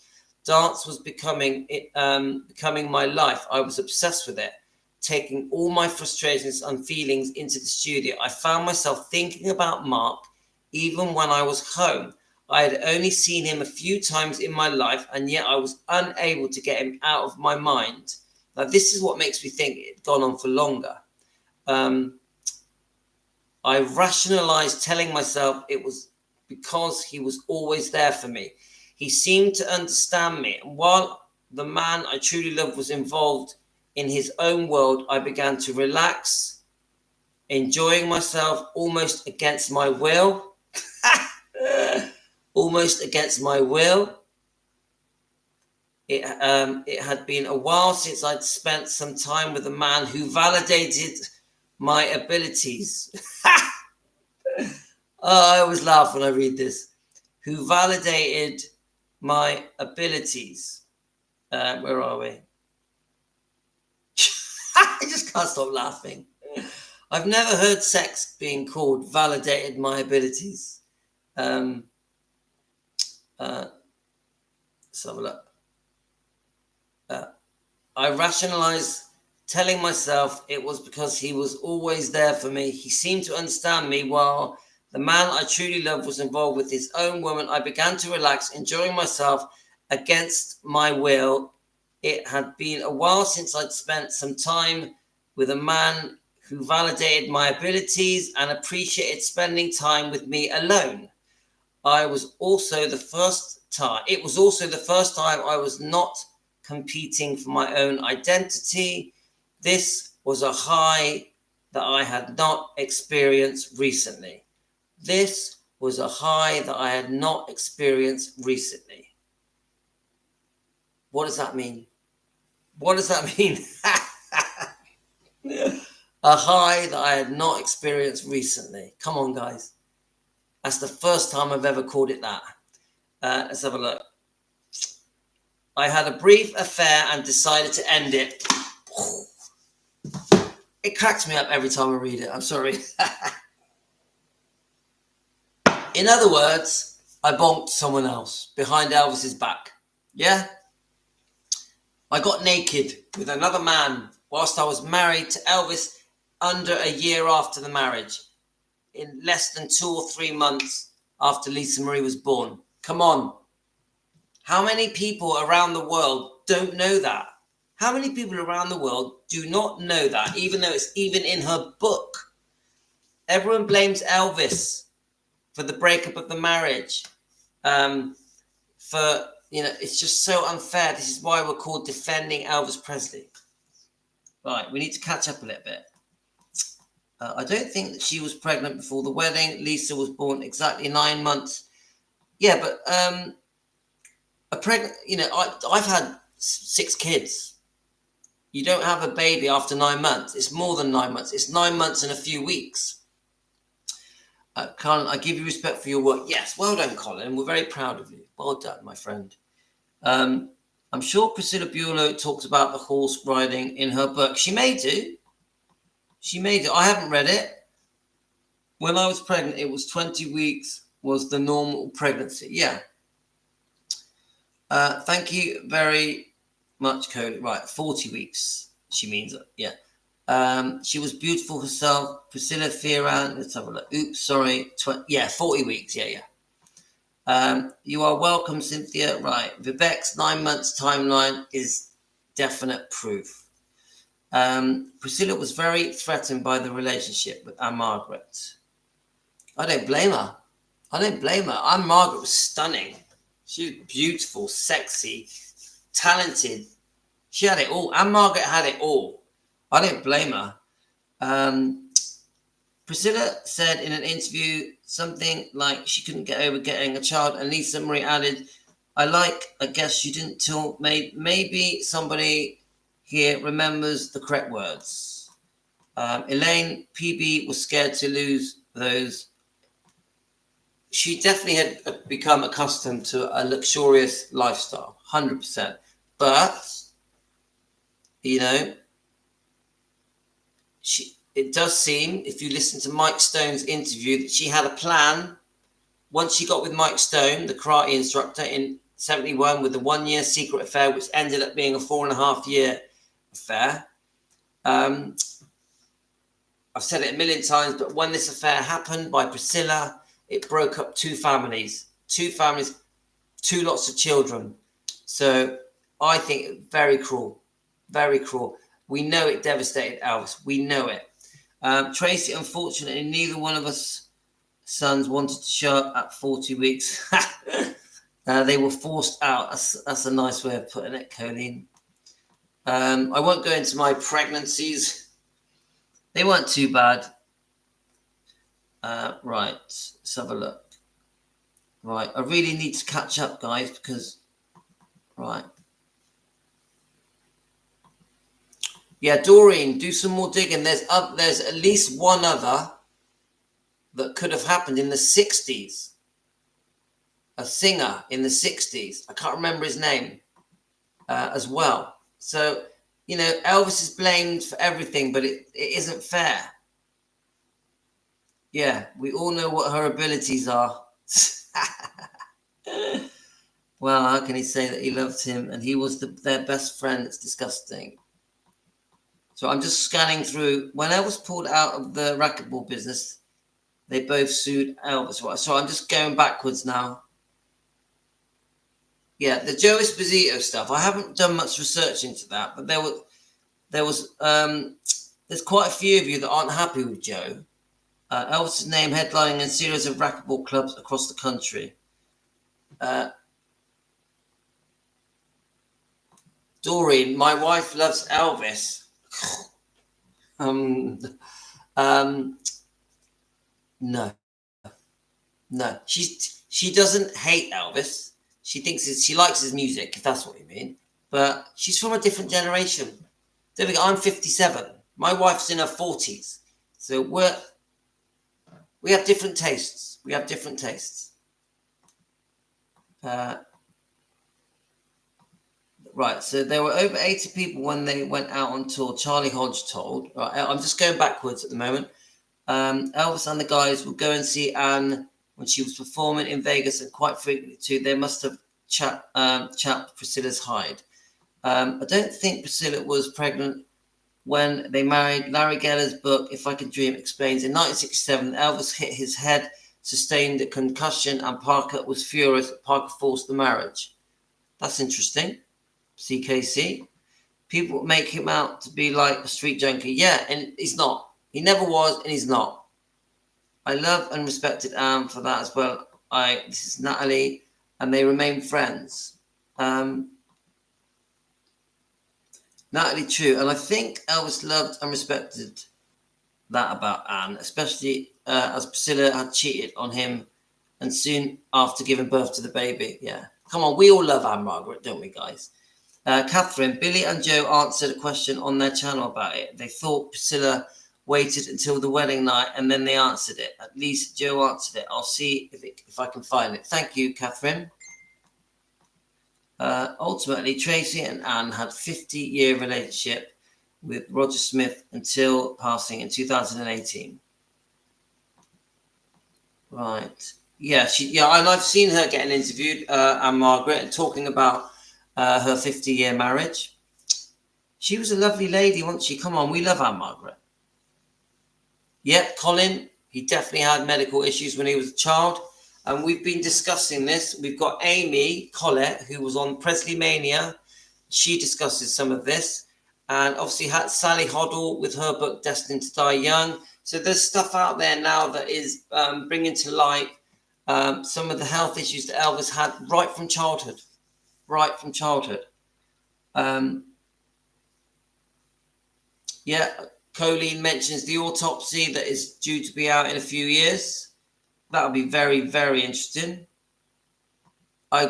dance was becoming my life. I was obsessed with it, taking all my frustrations and feelings into the studio. I found myself thinking about Mark even when I was home. I had only seen him a few times in my life, and yet I was unable to get him out of my mind. Now, this is what makes me think it had gone on for longer. I rationalized telling myself it was because he was always there for me. He seemed to understand me. And while the man I truly loved was involved in his own world, I began to relax, enjoying myself almost against my will. Almost against my will. It had been a while since I'd spent some time with a man who validated my abilities. Oh, I always laugh when I read this. Who validated my abilities. Where are we? I just can't stop laughing. I've never heard sex being called validated my abilities. Let's have a look. I rationalized telling myself it was because he was always there for me. He seemed to understand me while the man I truly loved was involved with his own woman. I began to relax, enjoying myself against my will. It had been a while since I'd spent some time with a man who validated my abilities and appreciated spending time with me alone. It was also the first time I was not competing for my own identity. This was a high that I had not experienced recently. This was a high that I had not experienced recently. What does that mean? What does that mean? A high that I had not experienced recently. Come on, guys. That's the first time I've ever called it that. Let's have a look. I had a brief affair and decided to end it. It cracks me up every time I read it. I'm sorry. In other words, I bonked someone else behind Elvis's back. Yeah? I got naked with another man whilst I was married to Elvis under a year after the marriage, in less than 2 or 3 months after Lisa Marie was born. Come on. How many people around the world don't know that? How many people around the world do not know that, even though it's even in her book? Everyone blames Elvis for the breakup of the marriage. It's just so unfair. This is why we're called Defending Elvis Presley. Right, we need to catch up a little bit. I don't think that she was pregnant before the wedding. Lisa was born exactly 9 months. Yeah, but I've had 6 kids. You don't have a baby after 9 months. It's more than 9 months. It's 9 months and a few weeks. Colin, I give you respect for your work. Yes, well done, Colin. We're very proud of you. Well done, my friend. I'm sure Priscilla Buelow talks about the horse riding in her book. She may do. I haven't read it. When I was pregnant, it was 20 weeks was the normal pregnancy. Yeah. Thank you very much, Cody. Right, 40 weeks, she means. Yeah. She was beautiful herself. Priscilla Fieran, let's have a look. Oops, sorry. 40 weeks. Yeah. You are welcome, Cynthia. Right. Vivek's 9 months timeline is definite proof. Priscilla was very threatened by the relationship with Anne Margaret. I don't blame her. Anne Margaret was stunning. She was beautiful, sexy, talented. She had it all. Anne Margaret had it all. I don't blame her. Priscilla said in an interview something like she couldn't get over getting a child, and Lisa Marie added, I guess you didn't tell, maybe somebody here remembers the correct words. Elaine, PB was scared to lose those. She definitely had become accustomed to a luxurious lifestyle, 100%. But, it does seem, if you listen to Mike Stone's interview, that she had a plan. Once she got with Mike Stone, the karate instructor, in 71 with the 1 year secret affair, which ended up being a 4.5 year affair. I've said it a million times, but when this affair happened by Priscilla, it broke up two families, two lots of children. So I think very cruel, very cruel. We know it devastated Elvis. We know it. Tracy, unfortunately, neither one of us sons wanted to show up at 40 weeks. They were forced out. That's a nice way of putting it, Colleen. I won't go into my pregnancies. They weren't too bad. Right, let's have a look. Right, I really need to catch up, guys, because, right. Yeah, Doreen, do some more digging. There's at least one other that could have happened in the 60s. A singer in the 60s. I can't remember his name as well. So, you know, Elvis is blamed for everything, but it isn't fair. Yeah, we all know what her abilities are. Well, how can he say that he loved him and he was their best friend? It's disgusting. So I'm just scanning through. When Elvis pulled out of the racquetball business, they both sued Elvis. So I'm just going backwards now. Yeah, the Joe Esposito stuff. I haven't done much research into that, but there's quite a few of you that aren't happy with Joe. Elvis' name headlining a series of racquetball clubs across the country. Doreen, my wife loves Elvis. No. She doesn't hate Elvis. She thinks she likes his music, if that's what you mean. But she's from a different generation. I'm 57. My wife's in her 40s. So we have different tastes. Right, so there were over 80 people when they went out on tour, Charlie Hodge told. Right, I'm just going backwards at the moment. Elvis and the guys would go and see Anne when she was performing in Vegas, and quite frequently too. They must have chapped Priscilla's hide. I don't think Priscilla was pregnant when they married. Larry Geller's book, If I Can Dream, explains in 1967, Elvis hit his head, sustained a concussion, and Parker was furious that Parker forced the marriage. That's interesting. CKC. People make him out to be like a street junkie. Yeah, and he's not. He never was, and he's not. I love and respected Anne for that as well. This is Natalie, and they remain friends. Natalie, true. And I think Elvis loved and respected that about Anne, especially as Priscilla had cheated on him and soon after giving birth to the baby. Yeah. Come on, we all love Anne Margaret, don't we, guys? Catherine, Billy and Joe answered a question on their channel about it. They thought Priscilla waited until the wedding night and then they answered it. At least Joe answered it. I'll see if I can find it. Thank you, Catherine. Ultimately, Tracy and Anne had a 50-year relationship with Roger Smith until passing in 2018. Right. Yeah, and I've seen her getting interviewed, Anne Margaret, and talking about her 50-year marriage. She was a lovely lady, wasn't she? Come on, we love Anne Margaret. Yep, Colin, he definitely had medical issues when he was a child. And we've been discussing this. We've got Amy Collett, who was on Presley Mania. She discusses some of this. And obviously had Sally Hoddle with her book, Destined to Die Young. So there's stuff out there now that is bringing to light some of the health issues that Elvis had right from childhood. Yeah, Colleen mentions the autopsy that is due to be out in a few years. That'll be very, very interesting.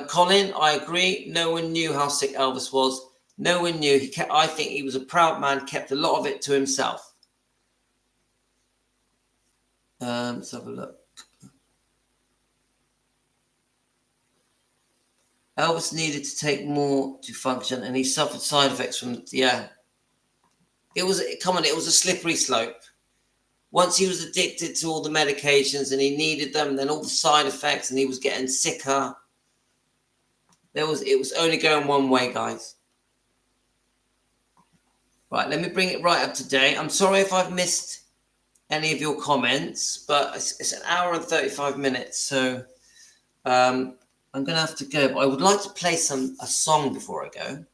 Colin, I agree. No one knew how sick Elvis was. No one knew. I think he was a proud man, kept a lot of it to himself. Let's have a look. Elvis needed to take more to function, and he suffered side effects from, yeah. It was a slippery slope. Once he was addicted to all the medications and he needed them, and then all the side effects, and he was getting sicker. It was only going one way, guys. Right, let me bring it right up to date. I'm sorry if I've missed any of your comments, but it's an hour and 35 minutes, so I'm going to have to go. But I would like to play a song before I go.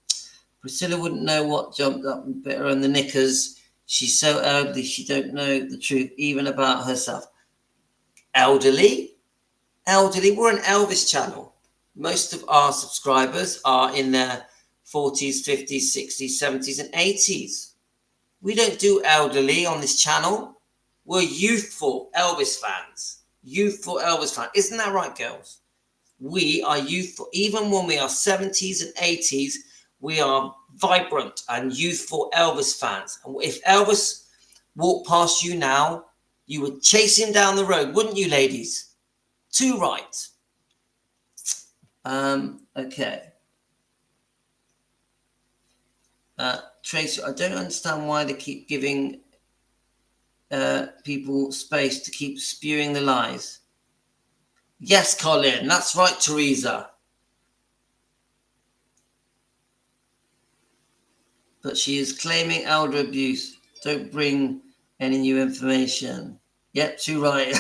Priscilla wouldn't know what jumped up and bit her in the knickers. She's so elderly, she don't know the truth, even about herself. Elderly? Elderly? We're an Elvis channel. Most of our subscribers are in their 40s, 50s, 60s, 70s, and 80s. We don't do elderly on this channel. We're youthful Elvis fans. Youthful Elvis fans. Isn't that right, girls? We are youthful. Even when we are 70s and 80s, we are vibrant and youthful Elvis fans. And if Elvis walked past you now, you would chase him down the road, wouldn't you, ladies? Too right. Okay. Tracy, I don't understand why they keep giving people space to keep spewing the lies. Yes, Colin, that's right, Teresa. But she is claiming elder abuse. Don't bring any new information. Yep, too right.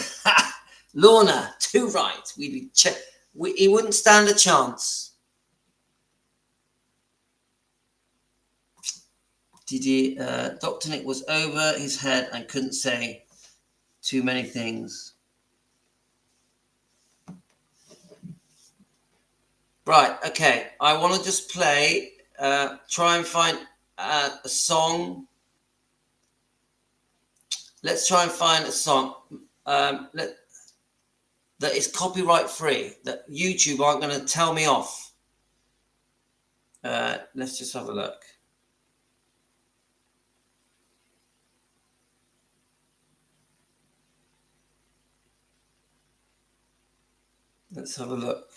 Lorna, too right. He wouldn't stand a chance. Dr. Nick was over his head and couldn't say too many things. Right, okay. I want to just play, try and find a song. Let's try and find a song that is copyright free, that YouTube aren't going to tell me off. Let's just have a look. Let's have a look.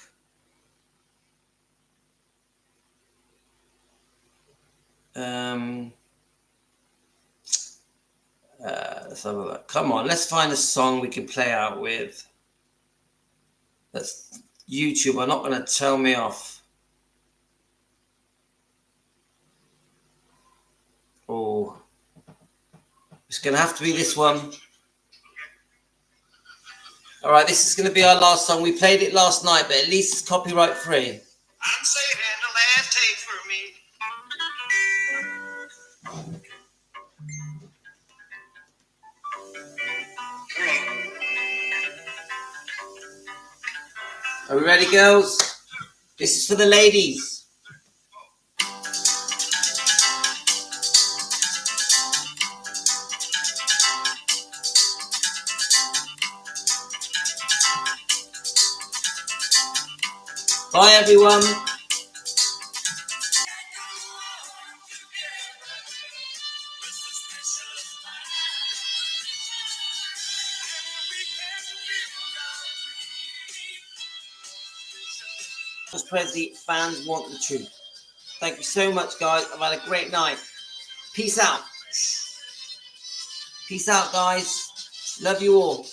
Let's have a look. Come on, let's find a song we can play out with. That's YouTube are not going to tell me off. Oh, it's going to have to be this one. All right, this is going to be our last song. We played it last night, but at least it's copyright free. I'm saving the last tape for me. Are we ready, girls? This is for the ladies. Bye, everyone. Presley fans want the truth. Thank you so much, guys. I've had a great night. Peace out. Peace out, guys. Love you all.